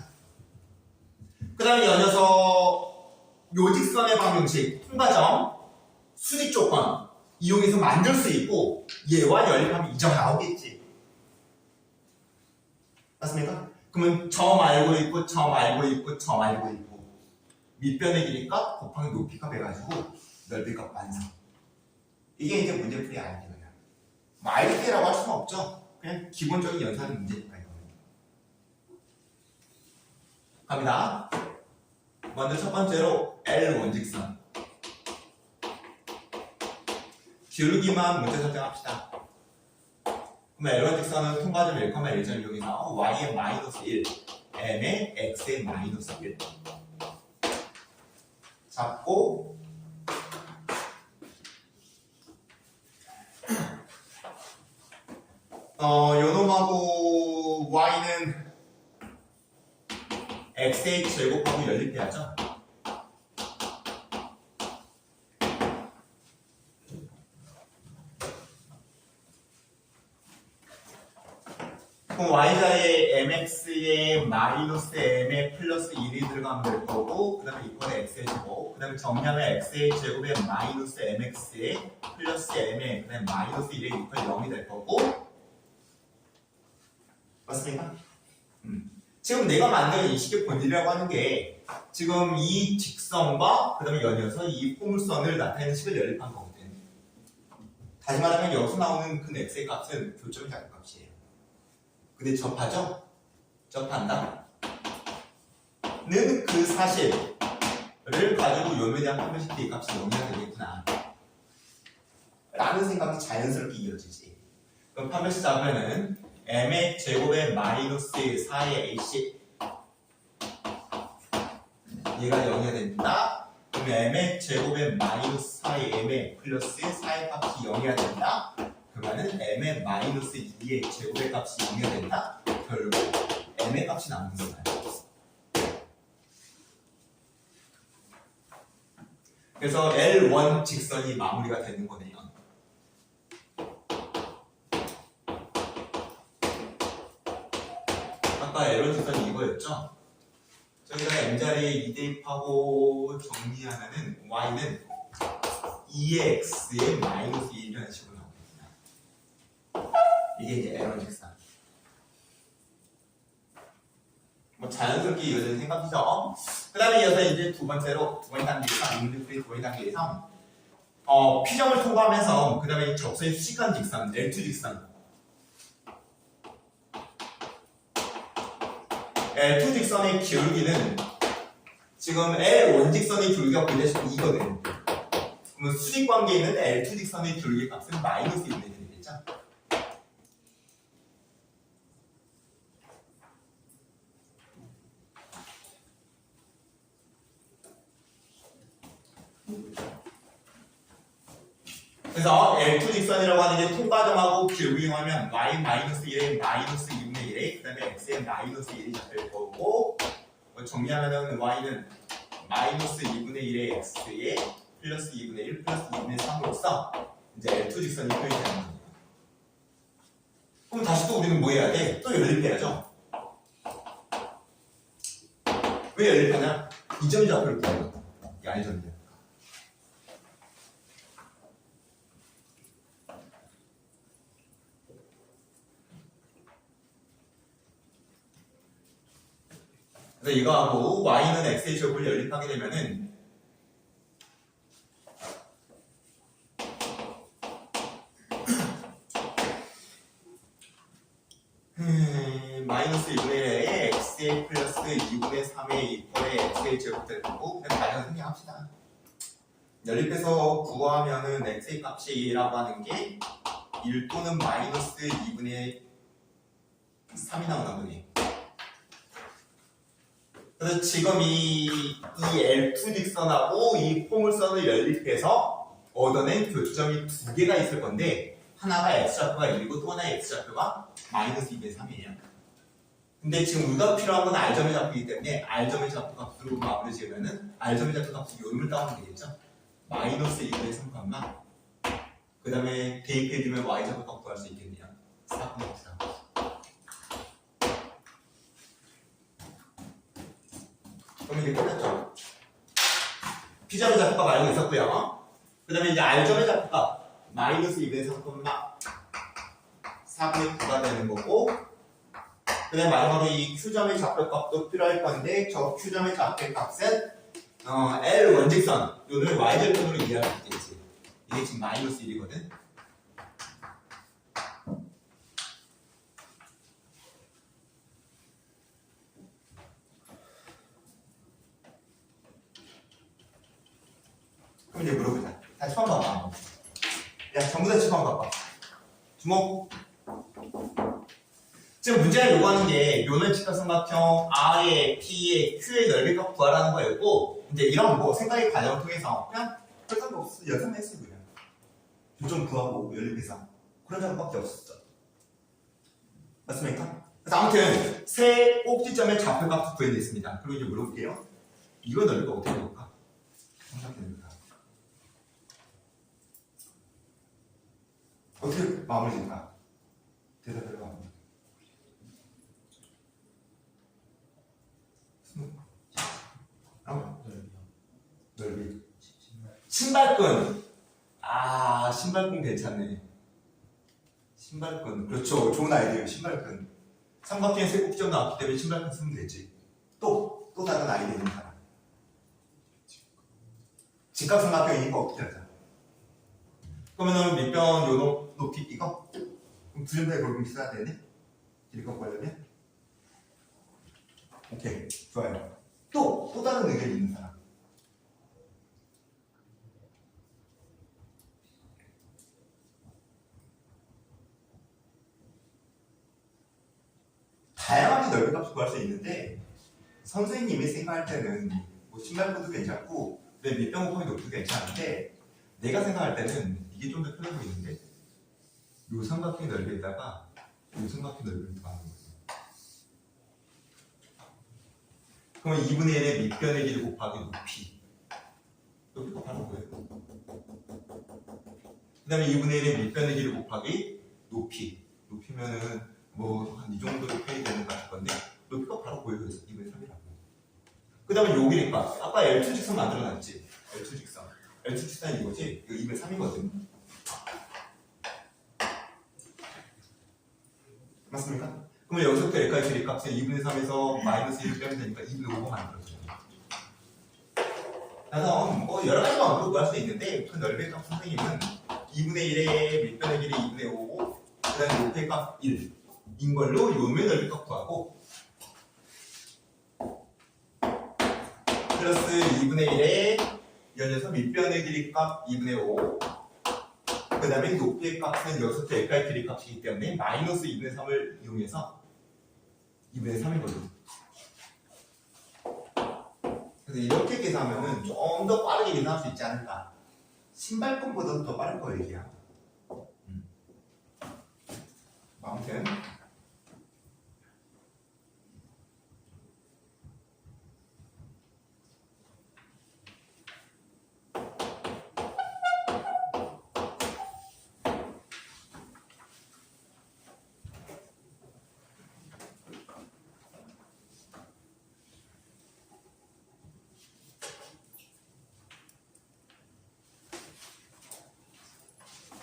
Speaker 1: 그 다음에 연이어서 요 직선의 방정식, 통과점, 수직 조건 이용해서 만들 수 있고 얘와 연립하면 이 점 나오겠지. 맞습니까? 그러면 점 알고 있고 점 알고 있고 점 알고 있고 밑변의 길이값 곱하기 높이값 해가지고 넓이값 완성. 이게 이제 문제풀이 아이디어야. 뭐 아이디어라고 할 수는 없죠. 그냥 기본적인 연산의 문제니까요. 갑니다. 먼저 첫 번째로 L1 직선. 기울기만 문제 설정합시다. 그럼 L1 직선은 통과점 1,1점 이용해서 y의 마이너스 1, m의 x의 마이너스 1 잡고 요놈하고 y는 x의 제곱하고 연립해야죠. 그럼 y자의 mx에 마이너스 m에 플러스 1이 들어가면 될 거고 그 다음에 이번에 x의 제곱 그 다음에 정량의 x의 제곱에 마이너스 mx에 플러스 m에 그 다음에 마이너스 1에 이퀄 0이 될 거고 맞습니까? 지금 내가 만든 이 식의 본질이라고 하는 게 지금 이 직선과 그 다음에 연이어서 이 포물선을 나타내는 식을 연립한 거거든. 다시 말하면 여기서 나오는 큰 x의 값은 교점의 작값이에요. 근데 접하죠? 접한다? 는 그 사실을 가지고 요에 대한 판별식 대값이 0이어야 되겠구나 라는 생각이 자연스럽게 이어지지. 그럼 판별식 잡으면은 m의 제곱에 마이너스 4의 a씩 얘가 0이어야 된다. 그럼 m의 제곱에 마이너스 4의 m의 플러스 4의 값이 0이어야 된다. 그러면은 m의 마이너스 2의 제곱의 값이 0이어야 된다. 결국 m의 값이 남는 거예요. 그래서 L1 직선이 마무리가 되는 거네요. 아까 L1 직선이 이거였죠? 저기다가 m자리에 2 대입하고 정리하면은 y는 2의 x의 마이너스 1이라는 식으로 나옵니다. 이게 이제 L1 직선. 뭐 자연스럽게 이어지는 생각이죠. 그 다음에 이어서 이제 두 번째로 두 번째 단계에서 문제풀이 두 번째 단계에서 P점을 통과하면서 그 다음에 접선의 수직한 직선 L2 직선 L2 직선의 기울기는 지금 L 원직선의 둘기가 보다시피 2거든. 그러면 수직 관계에 있는 L 투직선의 둘기 값은 마이너스 2분의 1이 되겠죠? 그래서 L2 직선이라고 하는 게 통과점하고 길구형하면 y-1에 마이너스 2분의 1에 그 다음에 x에 마이너스 1이 잡힐 거고 정리하면은 y는 마이너스 2분의 1의 x에 플러스 2분의 1 플러스 2분의 3으로써 이제 L2 직선이 표현이 되는 겁니다. 그럼 다시 또 우리는 뭐 해야 돼? 또 연립해야죠. 왜 연립하냐? 이 점이 좌표를 구하는 거야. 이게 R점이야. 그래서 이거하고 y는 x의 제곱을 연립하게 되면은 마이너스 2분의 1에 x의 플러스 2분의 3의 이퀄에 x의 제곱 될 거고 그냥 다른 생략합시다. 연립해서 구하면은 x의 값이라고 하는 게 1 또는 마이너스 2분의 3이 나오는 거니. 그래서 지금 이 L2 직선하고 이 포물선을 연립해서 얻어낸 교점이 두 개가 있을 건데 하나가 x좌표가 1이고 또 하나의 x좌표가 마이너스 2분의 3이에요. 근데 지금 우리가 필요한 건 R점의 좌표이기 때문에 R점의 좌표 값으로 마무리 지으면은 R점의 좌표 값으로 요놈을 따오면 되겠죠. 마이너스 2분의 3, 그 다음에 대입해주면 Y좌표 값 구할 수 있겠네요. 4분의 4. 그럼 이게 끝났죠. P점의 좌표값 알고 있었고요. 그 다음에 이제 R점의 좌표값 마이너스 2분의 3, 4분의 9가 되는 거고 그 다음에 마지막으로 이 Q점의 좌표값도 필요할 건데 저 Q점의 좌표값은 L 원직선 요를 Y절편으로 이해할 수 있겠지. 이게 지금 마이너스 1이거든. 그럼 이제 물어보자. 다 처음 봐봐. 야, 전부 다 처음 봐봐. 주목. 지금 문제가 요구하는 게 요는 직각삼각형 R의, P의, Q의 넓이값 구하라는 거였고 이제 이런 뭐 생각의 과정을 통해서 그냥 별 상관 없어. 연산만 했어 그냥. 요점 구하고 연립해서 그런 작업밖에 없었죠. 맞습니까? 그래서 아무튼 세 꼭지점의 좌표값을 구해냈습니다. 그리고 이제 물어볼게요. 이거 넓이가 어떻게 될까? 생각해냅니다. 어떻게 마무리 될까? 대답해봐. 넓이. 신발끈. 아, 신발끈 괜찮네. 신발끈. 그렇죠. 좋은 아이디어예요. 신발끈. 삼각형에 세 꼭지점 나왔기 때문에 신발끈 쓰면 되지. 또 다른 아이디어 있는 사람. 직각삼각형이니까 어떻게 하자? 그러면은 밑변 요 높이 이거? 그럼 두 점 사이 골뱅이 써야 되네? 길이값 구하려면? 오케이. 좋아요. 또 다른 의견이 있는 사람. 다양하게 넓이값을 구할 수 있는데 선생님이 생각할 때는 뭐 신발끈도 괜찮고 내 밑변 곱하기 높이도 괜찮은데 내가 생각할 때는 이게 좀 더 편해 보이는데 요 삼각형 넓이에다가 요 삼각형 넓이를 더하는 거예요. 그러면 2분의 1의 밑변의 길이 곱하기 높이. 높이 곱하는 거예요. 그 다음에 2분의 1의 밑변의 길이 곱하기 높이. 높이면은 뭐 한 이 정도 높이 되는 것 같을 건데 높이가 바로 보여요. 2분의 3이라고. 그 다음에 여기니까 아까 L2 직선 만들어놨지. L2 직선. L2 직선이 이거지. 이거 2분의 3이거든. 맞습니까? 그러면 여기서부터 여기까지 길이 값은 2분의 3에서 마이너스 1을 빼면 되니까 2분의 5가 만들어져요. 그래서 뭐 여러 가지 방법으로 구할 수 있는데 그 넓이의 값 선생님은 2분의 1의 밑변의 길이 2분의 5고 그 다음에 높이의 값 1인 걸로 요면의 넓이 값 구하고 그 플러스 2분의 1에 이 녀석 밑변의 길이 값 2분의 5. 그 다음에 높이의 값은 여기서부터 여기까지 길이 값이기 때문에 마이너스 2분의 3을 이용해서 2분의 3인 거죠. 그래서 이렇게 계산하면 좀 더 빠르게 계산할 수 있지 않을까. 신발끈보다도 더 빠를 거예요, 이게. 아무튼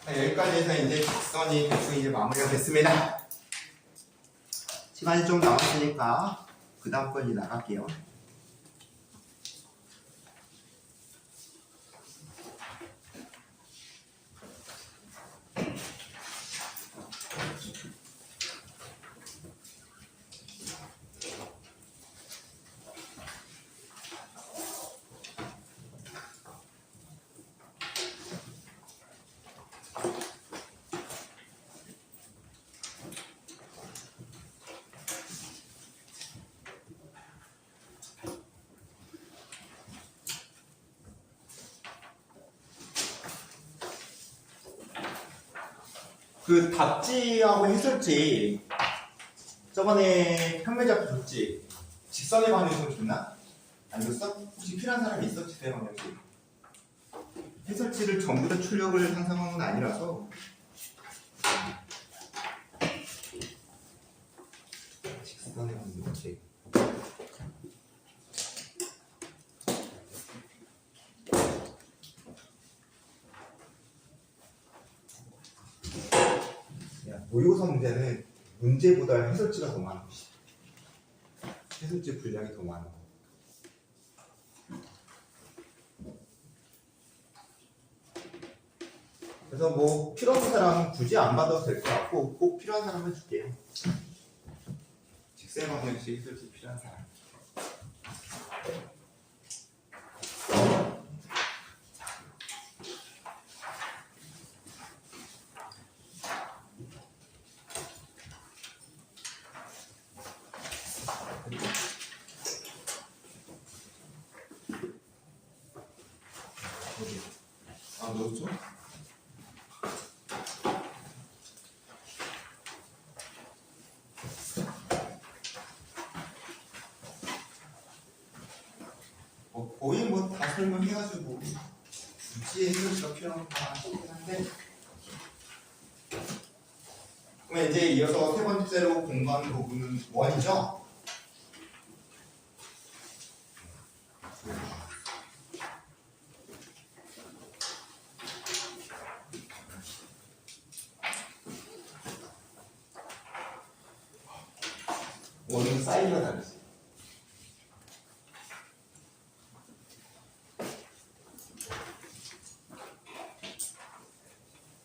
Speaker 1: 여기까지 해서 이제 직선이 대충 이제 마무리가 됐습니다. 시간이 좀 남았으니까 그 다음 건 이제 나갈게요. 그 답지하고 해설지 저번에 평면잡기 줬지. 직선의 방향성 줬나? 안 줬어? 혹시 필요한 사람이 있어? 직선의 방향성. 해설지를 전부 다 출력을 한 상황은 아니라서 직선의 방향성. 모의고사 문제는 문제보다 해설지가 더 많은 것이다. 해설지 분량이 더 많은 거. 그래서 뭐 필요한 사람은 굳이 안 받아도 될 것 같고 꼭 필요한 사람은 줄게요. 직선 방정식 해설지 필요한 사람. 넣었죠? 거의 뭐 다 설명해가지고 굳이 해설지가 필요한 거 같긴 한데 그러면 이제 이어서 세 번째로 공부하는 부분은 원이죠? 원은 사이즈가 다르지.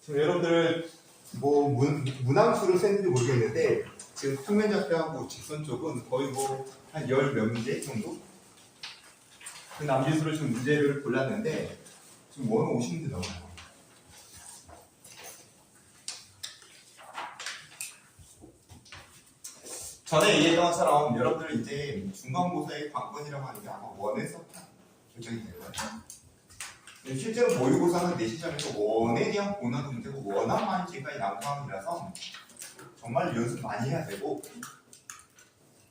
Speaker 1: 지금 여러분들 뭐 문항수를 셌는지 모르겠는데 지금 평면잡기하고 직선 쪽은 거의 뭐 한 열 몇 문제 정도? 그 남짓으로 지금 문제를 골랐는데 지금 원은 50문제 넘어요. 전에 얘기했던 것처럼 여러분들 이제 중간고사의 관건이라고 하는 게 아마 원에서 결정이 될 거예요. 실제로 모의고사는 내 시점에서 원에 대한 고난도 문제고 워낙 많이 지금까지 나온 상황이라서 정말 연습 많이 해야 되고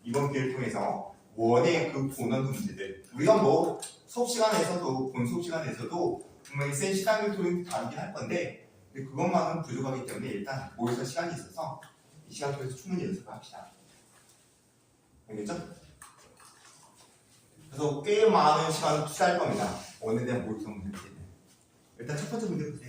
Speaker 1: 이번 기회를 통해서 원의 그 고난도 문제들 우리가 뭐 수업 시간에서도 본 수업 시간에서도 분명히 센 시간을 통해 다루긴 할 건데 그것만은 부족하기 때문에 일단 모의고사 시간이 있어서 이 시간 통해서 충분히 연습을 합시다. 알겠죠? 그래서 꽤 많은 시간을 투자할 겁니다. 원에 대한 모의고사 문제는. 일단 첫 번째 문제 보세요.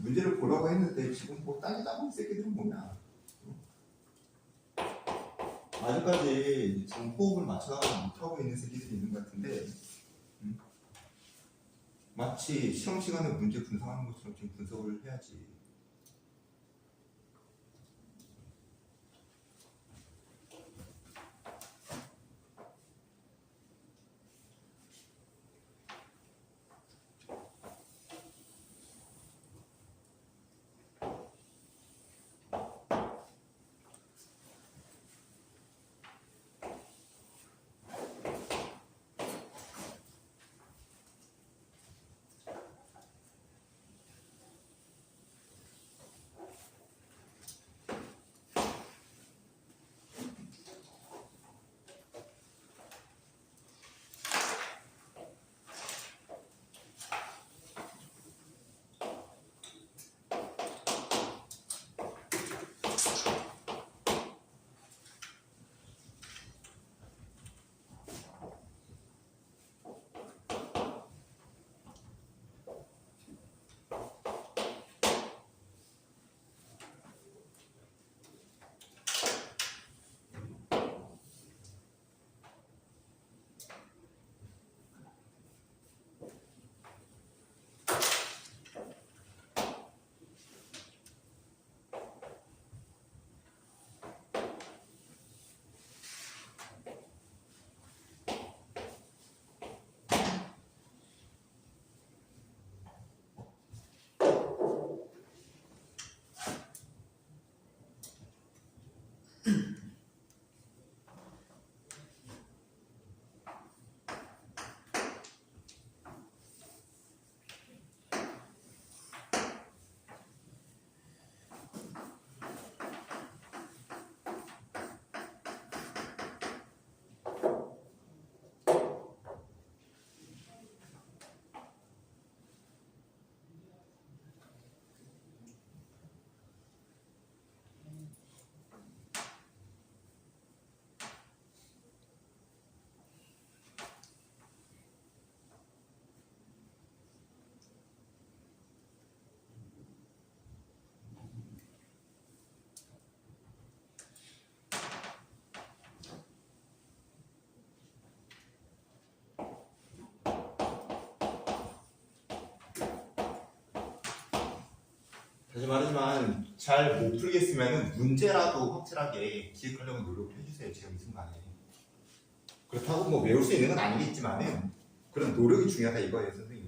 Speaker 1: 문제를 보려고 했는데 지금 뭐 따지다 보니 새끼들은 뭐냐. 아직까지 지금 호흡을 맞춰나가지 못하고 있는 새끼들이 있는 것 같은데 마치 시험 시간에 문제 분석하는 것처럼 지금 분석을 해야지. 다시 말하지만 잘 못 풀겠으면 문제라도 확실하게 기억하려고 노력을 해주세요. 지금 이 순간에. 그렇다고 뭐 외울 수 있는 건 아니겠지만은 그런 노력이 중요하다 이거예요, 선생님은.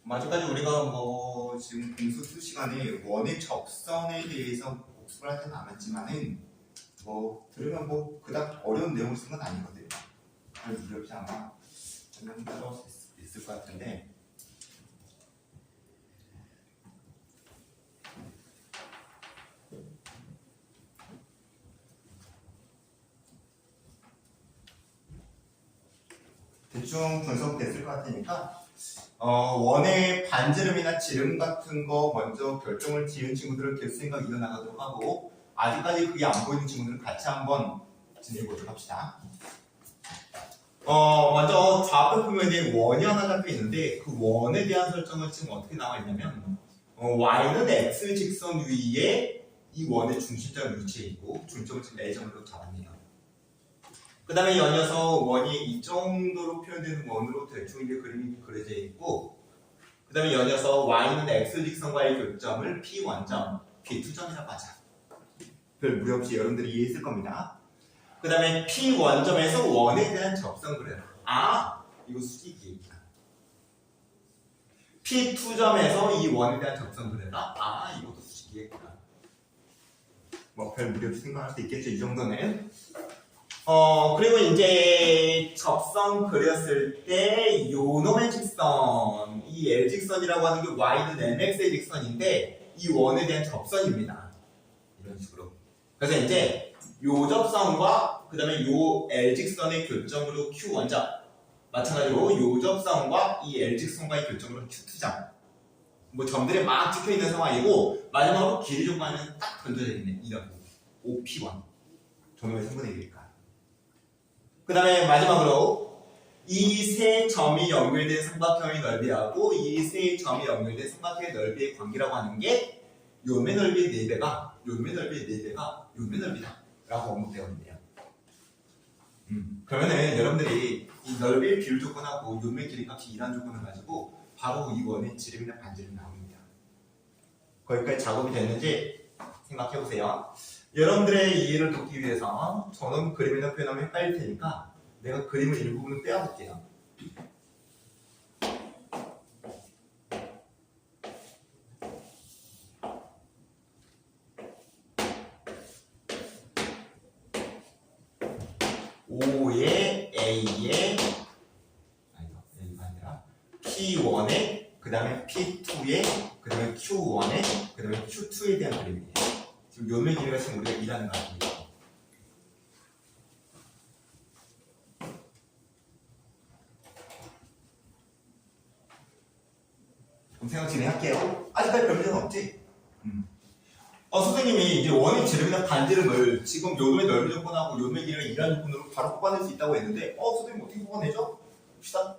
Speaker 1: 아직까지 우리가 뭐 지금 공수 시간에 원의 접선에 대해서 복습을 할 때는 남았지만은 뭐 들으면 뭐 그닥 어려운 내용을 쓴 건 아니거든요. 별 두렵지 않아 그냥 따라올 수 있을 것 같은데 대충 분석됐을 것 같으니까 원의 반지름이나 지름 같은 거 먼저 결정을 지은 친구들을 개수 생각 이어나가도록 하고 아직까지 그게 안 보이는 친구들은 같이 한번 진행해 보도록 합시다. 먼저 좌표 표면에 원이 하나 잡혀 있는데 그 원에 대한 설정은 지금 어떻게 나와 있냐면 y는 x 직선 위에 이 원의 중심점을 위치해 있고 중점을 지금 4점으로 잡았네요. 그 다음에 연이어서 원이 이 정도로 표현되는 원으로 대충 이제 그림이 그려져 있고 그 다음에 연이어서 y는 x 직선과의 교점을 p1점, p2점이라고 하자. 별 무리 없이 여러분들이 이해했을 겁니다. 그 다음에 p1점에서 원에 대한 접선 그래요. 이거 수직이겠구나. p2점에서 이 원에 대한 접선 그래가 이것도 수직이겠구나. 뭐 별 무리 없이 생각할 수 있겠죠, 이 정도는. 그리고 이제 접선 그렸을 때 요놈의 직선, 이 L직선이라고 하는 게 Y는 MX의 직선인데 이 원에 대한 접선입니다. 이런 식으로. 그래서 이제 요 접선과 그 다음에 요 L직선의 교점으로 Q1점, 마찬가지로 요 접선과 이 L직선과의 교점으로 Q2점, 뭐 점들이 막 찍혀있는 상황이고 마지막으로 길이 조건은 딱 던져져 있네. 이런 OP1 정도의 성분의 길이니까. 그 다음에 마지막으로 이 세 점이 연결된 삼각형의 넓이하고 이 세 점이 연결된 삼각형의 넓이의 관계라고 하는 게 요놈의 넓이의 4배가 요놈의 넓이의 4배가 요놈의 넓이다 라고 언급되어 있네요. 그러면은 여러분들이 이 넓이의 비율 조건하고 요놈의 길이 값이 2라는 조건을 가지고 바로 이 원의 지름이나 반지름 나옵니다. 거기까지 작업이 됐는지 생각해보세요. 여러분들의 이해를 돕기 위해서 저는 그림이나 표현하면 헷갈릴 테니까 내가 그림을 일부분은 빼어볼게요. O에 A에 A가 아니라 P1에 그 다음에 P2에 그 다음에 Q1에 그 다음에 Q2에 대한 그림이에요. 지금 요놈의 길이가 지금 우리가 2라는 거 같습니다. 그럼 생각 진행할게요. 아직까지 별 문제는 없지? 선생님이 이제 원의 지름이나 반지름을 지금 요놈의 넓이 조건하고 요놈의 길이가 2라는 조건으로 바로 뽑아낼 수 있다고 했는데 선생님 어떻게 뽑아내죠? 봅시다.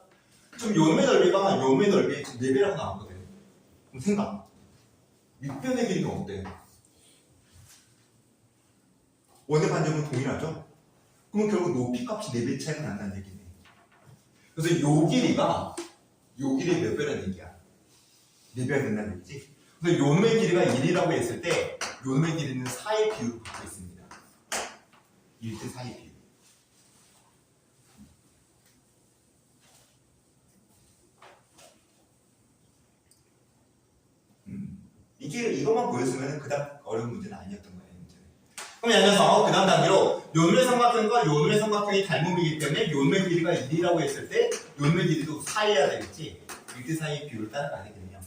Speaker 1: 지금 요놈의 넓이가 요놈의 넓이의 4배라고 나왔거든요. 그럼 생각. 윗변의 길이는 어때? 원의 반지름은 동일하죠? 그럼 결국 높이 값이 4배 차이가 난다는 얘기네. 그래서 요 길이가 몇 배라는 얘기야? 4배가 된다는 얘기지? 그래서 요놈의 길이가 1이라고 했을 때 요놈의 길이는 4의 비율을 갖고 있습니다. 1대 4의 비율. 이것만 보였으면 그닥 어려운 문제는 아니었던 거예요. 그럼 예를 들어서 그 다음 단계로 요놈의 삼각형과 요놈의 삼각형이 닮음이기 때문에 요놈의 길이가 1이라고 했을 때 요놈의 길이도 4여야 되겠지. 1대 4의 비율을 따라가야 되거든요.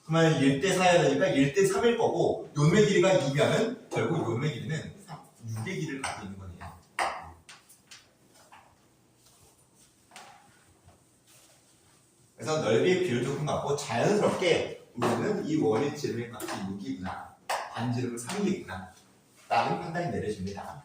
Speaker 1: 그러면 1대 4여야 되니까 1대 3일 거고 요놈의 길이가 2면은 결국 요놈의 길이는 6의 길이를 갖고 있는 거네요. 그래서 넓이의 비율 조건 갖고 자연스럽게 우리는 이 원의 지름의 값이 6이구나. 반지름은 3이구나. 라는 판단이 내려집니다.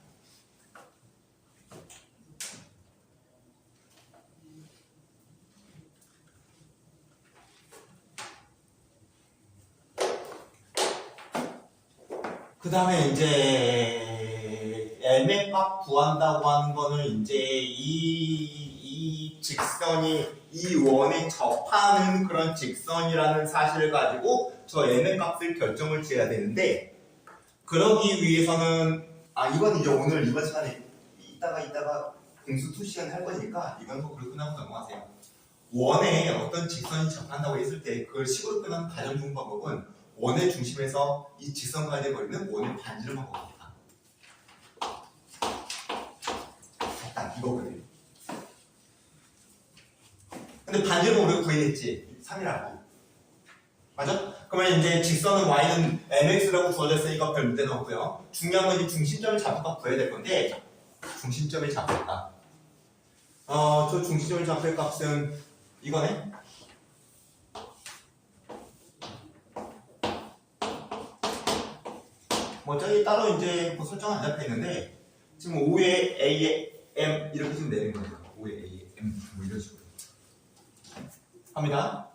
Speaker 1: 그 다음에 이제 M의 값 구한다고 하는 거는 이제 이 직선이 이 원에 접하는 그런 직선이라는 사실을 가지고 저 M의 값을 결정을 지어야 되는데 그러기 위해서는 이건 이제 오늘 이번 시간에 이따가 공수 2시간 할 거니까 이건 뭐 그렇게 끝나고 넘어가세요. 원에 어떤 직선이 접한다고 했을 때 그걸 식으로 끝나는 가정중 방법은 원의 중심에서 이 직선까지 거리는 원의 반지름만 겁니다. 딱 이거거든요. 근데 반지름 우리가 구해냈지. 3이라고. 맞아? 그러면 이제 직선은 y는 mx라고 주어졌으니까 별 문제는 없고요. 중요한 건 이 중심점의 좌표값 구해야 될 건데 중심점의 좌표값. 저 중심점의 좌표값은 이거네. 뭐 저기 따로 이제 뭐 설정 안 잡혀 있는데 지금 5의 A, M 이렇게 지금 내린 거예요. 5의 A, M 뭐 이런 식으로 합니다.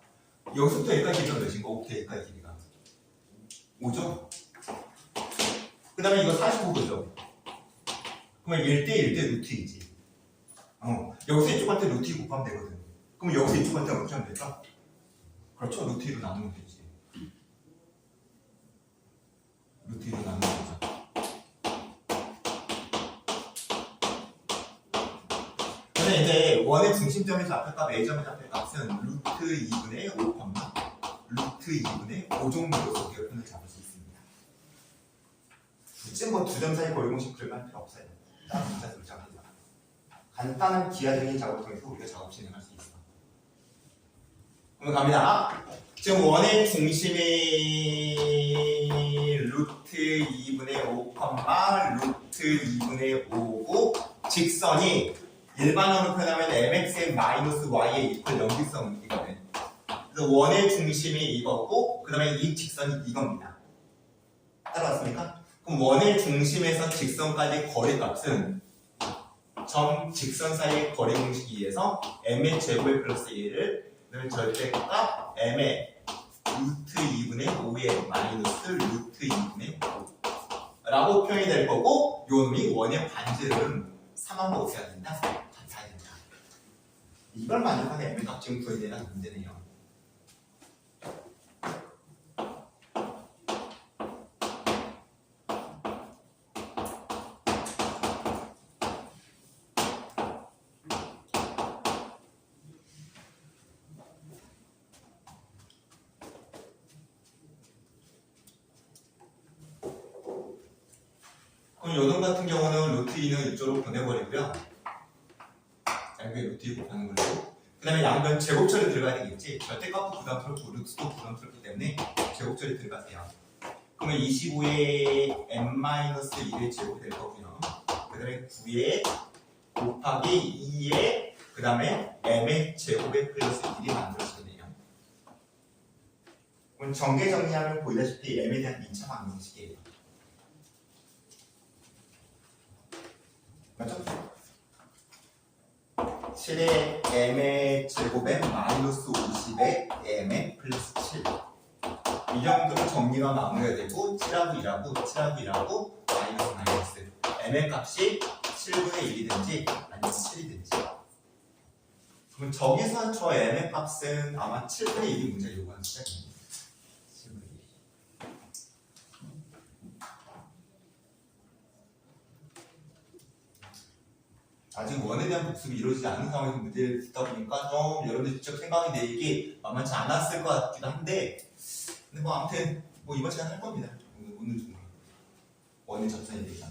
Speaker 1: 여기서부터 여기까지 길이가 몇인가? 5부터 여기까지 길이가 5죠? 그 다음에 이거 45도죠? 그러면 1대 루트 2지. 여기서 이쪽한테 루트 2 곱하면 되거든. 그럼 여기서 이쪽한테 어떻게 하면 될까? 그렇죠. 루트 2로 나누면 되지. 루트 2로 나누면 되죠. 근데 이제 원의 중심점의 좌표값 A점의 좌표값은 루트 2분의 5, 루트 2분의 5 정도로 표현을 잡을 수 있습니다. 굳이 뭐 두 점 사이 거리 공식 들어갈 필요 없어요. 다른 문자들을 작업해서 간단한 기하적인 작업을 통해서 우리가 작업 진행할 수 있어. 그럼 갑니다. 지금 원의 중심이 루트 2분의 5, 루트 2분의 5고 직선이 일반어로 표현하면 mx의 마이너스 y의 이퀄 연기성이거든. 그래서 원의 중심이 이거고 그 다음에 이 직선이 이겁니다. 따라왔습니까? 그럼 원의 중심에서 직선까지 거리값은 점 직선 사이의 거리 공식에 의해서 m의 제곱의 플러스 1을 그다음에 절대값 m의 루트 2분의 5의 마이너스 루트 2분의 5라고 표현이 될 거고 요 놈이 원의 반지름 3하고 어떻게 된다? 같아야 된다. 이걸 만족하는 m의 값 지금 구해야 되는 문제네요. 그럼 요놈 같은 경우는 루트 2는 이쪽으로 보내버리고요. 양변 루트 2 곱하는 걸로. 그 다음에 양변 제곱 처리 들어가야 되겠지. 절대값도 부담스럽고 루트도 부담스럽기 때문에 제곱 처리 들어가세요. 그러면 25의 n-1의 제곱이 될 거고요. 그 다음에 9의 곱하기 2의 그 다음에 m의 제곱의 플러스 1이 만들어지겠네요. 그럼 정계 정리하면 보이다시피 m에 대한 2차 방정식이에요. 맞죠? 7의 m의 제곱에 마이너스 50의 m의 플러스 7. 이 정도로 정리가 마무리가 되고 7하고 2하고 7하고 1하고 마이너스 m의 값이 7분의 1이든지 아니면 7이든지. 그럼 저기서 저 m의 값은 아마 7분의 1이 문제 요구하는 숫자입니다. 아직 원에 대한 복습이 이루어지지 않은 상황에서 문제를 듣다 보니까 좀 여러분들 직접 생각이 내기 만만치 않았을 것 같기도 한데 근데 뭐 아무튼 뭐 이번 시간 할 겁니다. 오늘 중에 원의 접선에 대해서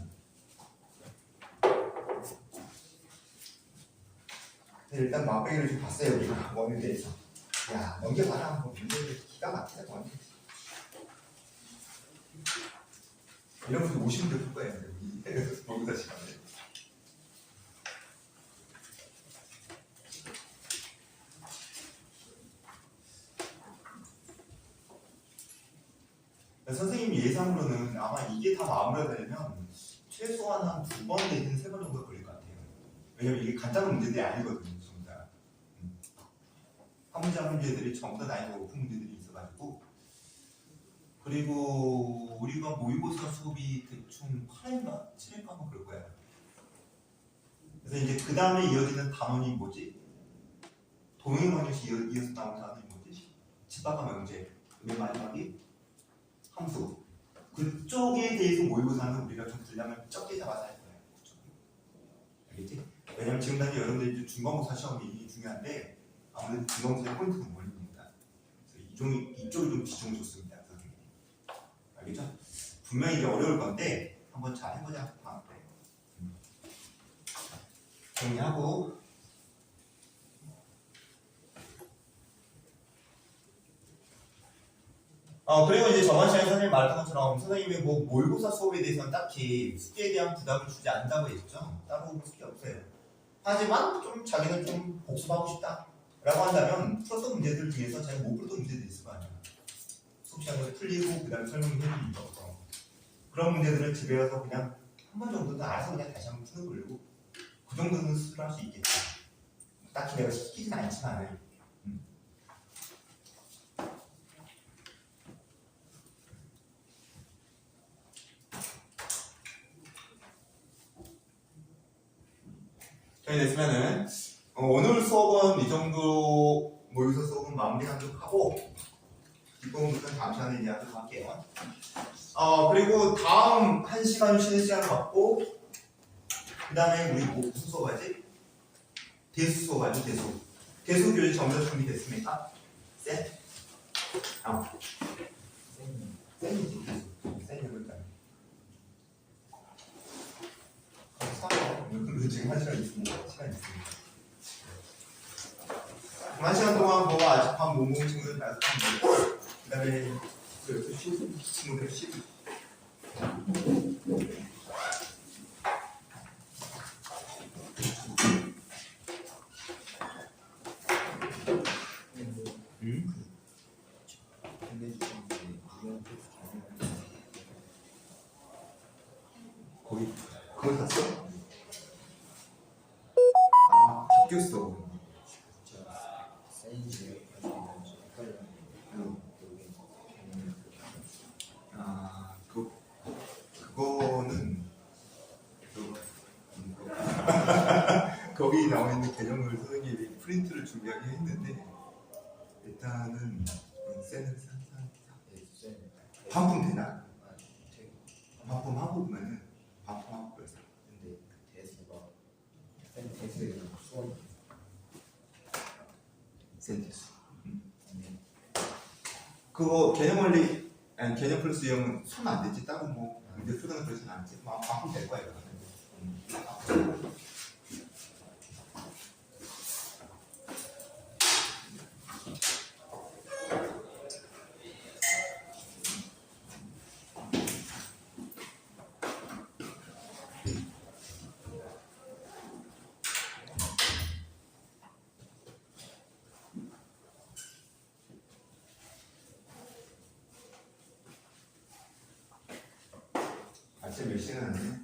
Speaker 1: 일단 맛배기를 좀 봤어요. 우리가 원에 대해서 야 넘겨봐라. 뭐 문제를 기가 막히다 원에 이런 분들 오시면 될 거예요. 모의고사 시간에 선생님 예상으로는 아마 이게 다 마무리가 되려면 최소한 한 2번 내지는 3번 정도 걸릴 것 같아요. 왜냐면 이게 간단한 문제들이 아니거든요. 전부 다. 한 문제 한 문제들이 전부 다 난이도 높은 문제들이 있어가지고 그리고 우리가 모의고사 수업이 대충 8회인가 7회인가 뭐 그럴 거예요. 그래서 이제 그 다음에 이어지는 단원이 뭐지? 동행원에서 이어서 나오는 단원이 뭐지? 집합과 명제. 맨 마지막이 함수. 그쪽에 대해서 모의고사는 우리가 좀 분량을 적게 잡아서 할 거예요. 알겠지? 왜냐면 지금 단지 여러분들이 중간고사 시험이 중요한데 아무래도 중간고사의 포인트는 원리입니다. 그래서 이쪽이 좀 비중을 줬습니다. 알겠죠? 분명히 이게 어려울 건데 한번 잘 해보자. 다음 때 정리하고 그리고 이제 저번 시간에 선생님이 말했던 것처럼 선생님이 뭐 모의고사 수업에 대해서는 딱히 숙제에 대한 부담을 주지 않는다고 했죠. 따로 숙제 없어요. 하지만 좀 자기는 좀 복습하고 싶다 라고 한다면 풀었던 문제들 중에서 자기가 못 풀었던 문제들이 있을 거 아니야. 수업 시간에 풀리고 그 다음에 설명해 주는 거. 그런 문제들은 집에 가서 그냥 한 번 정도는 알아서 그냥 다시 한번 푸는 걸로 그 정도는 수술할 수 있겠다. 딱히 내가 시키진 않지만 자, 됐으면은 오늘 수업은 이 정도 모의고사 수업은 마무리하도록 하고 이 부분부터는 다음 시간에 이야기하도록 할게요. 그리고 다음 1시간 쉬는 시간을 갖고 그 다음에 우리 뭐 무슨 수업하지? 대수 수업하지 대수. 대수 교재 전부 다 준비됐습니까? 셋? 셋이지 대수. 셋이 뭘까요? 지금 1시간 있습니다. 시간 있습니다. 1시간 동안 뭐 아직 밥 못 먹은 친구들 나서 그 다음에 그 친구들 쉬고 거기 갔어? 바뀌었어. 그거는 거기 나와 있는 개념을 선생님이 프린트를 준비하긴 했는데 일단은 셀은 반품 되나? 반품 하고 보면은 반품하고 그래서
Speaker 2: 근데 대수가 대수의 수원
Speaker 1: 센테수. 그거 개념 원리 아니 개념 플러스 0은 손 안 되지 따로 뭐 근데 수능은 그렇진 않지. 반품 될 거야 이거는. 아침 몇 시간 하네?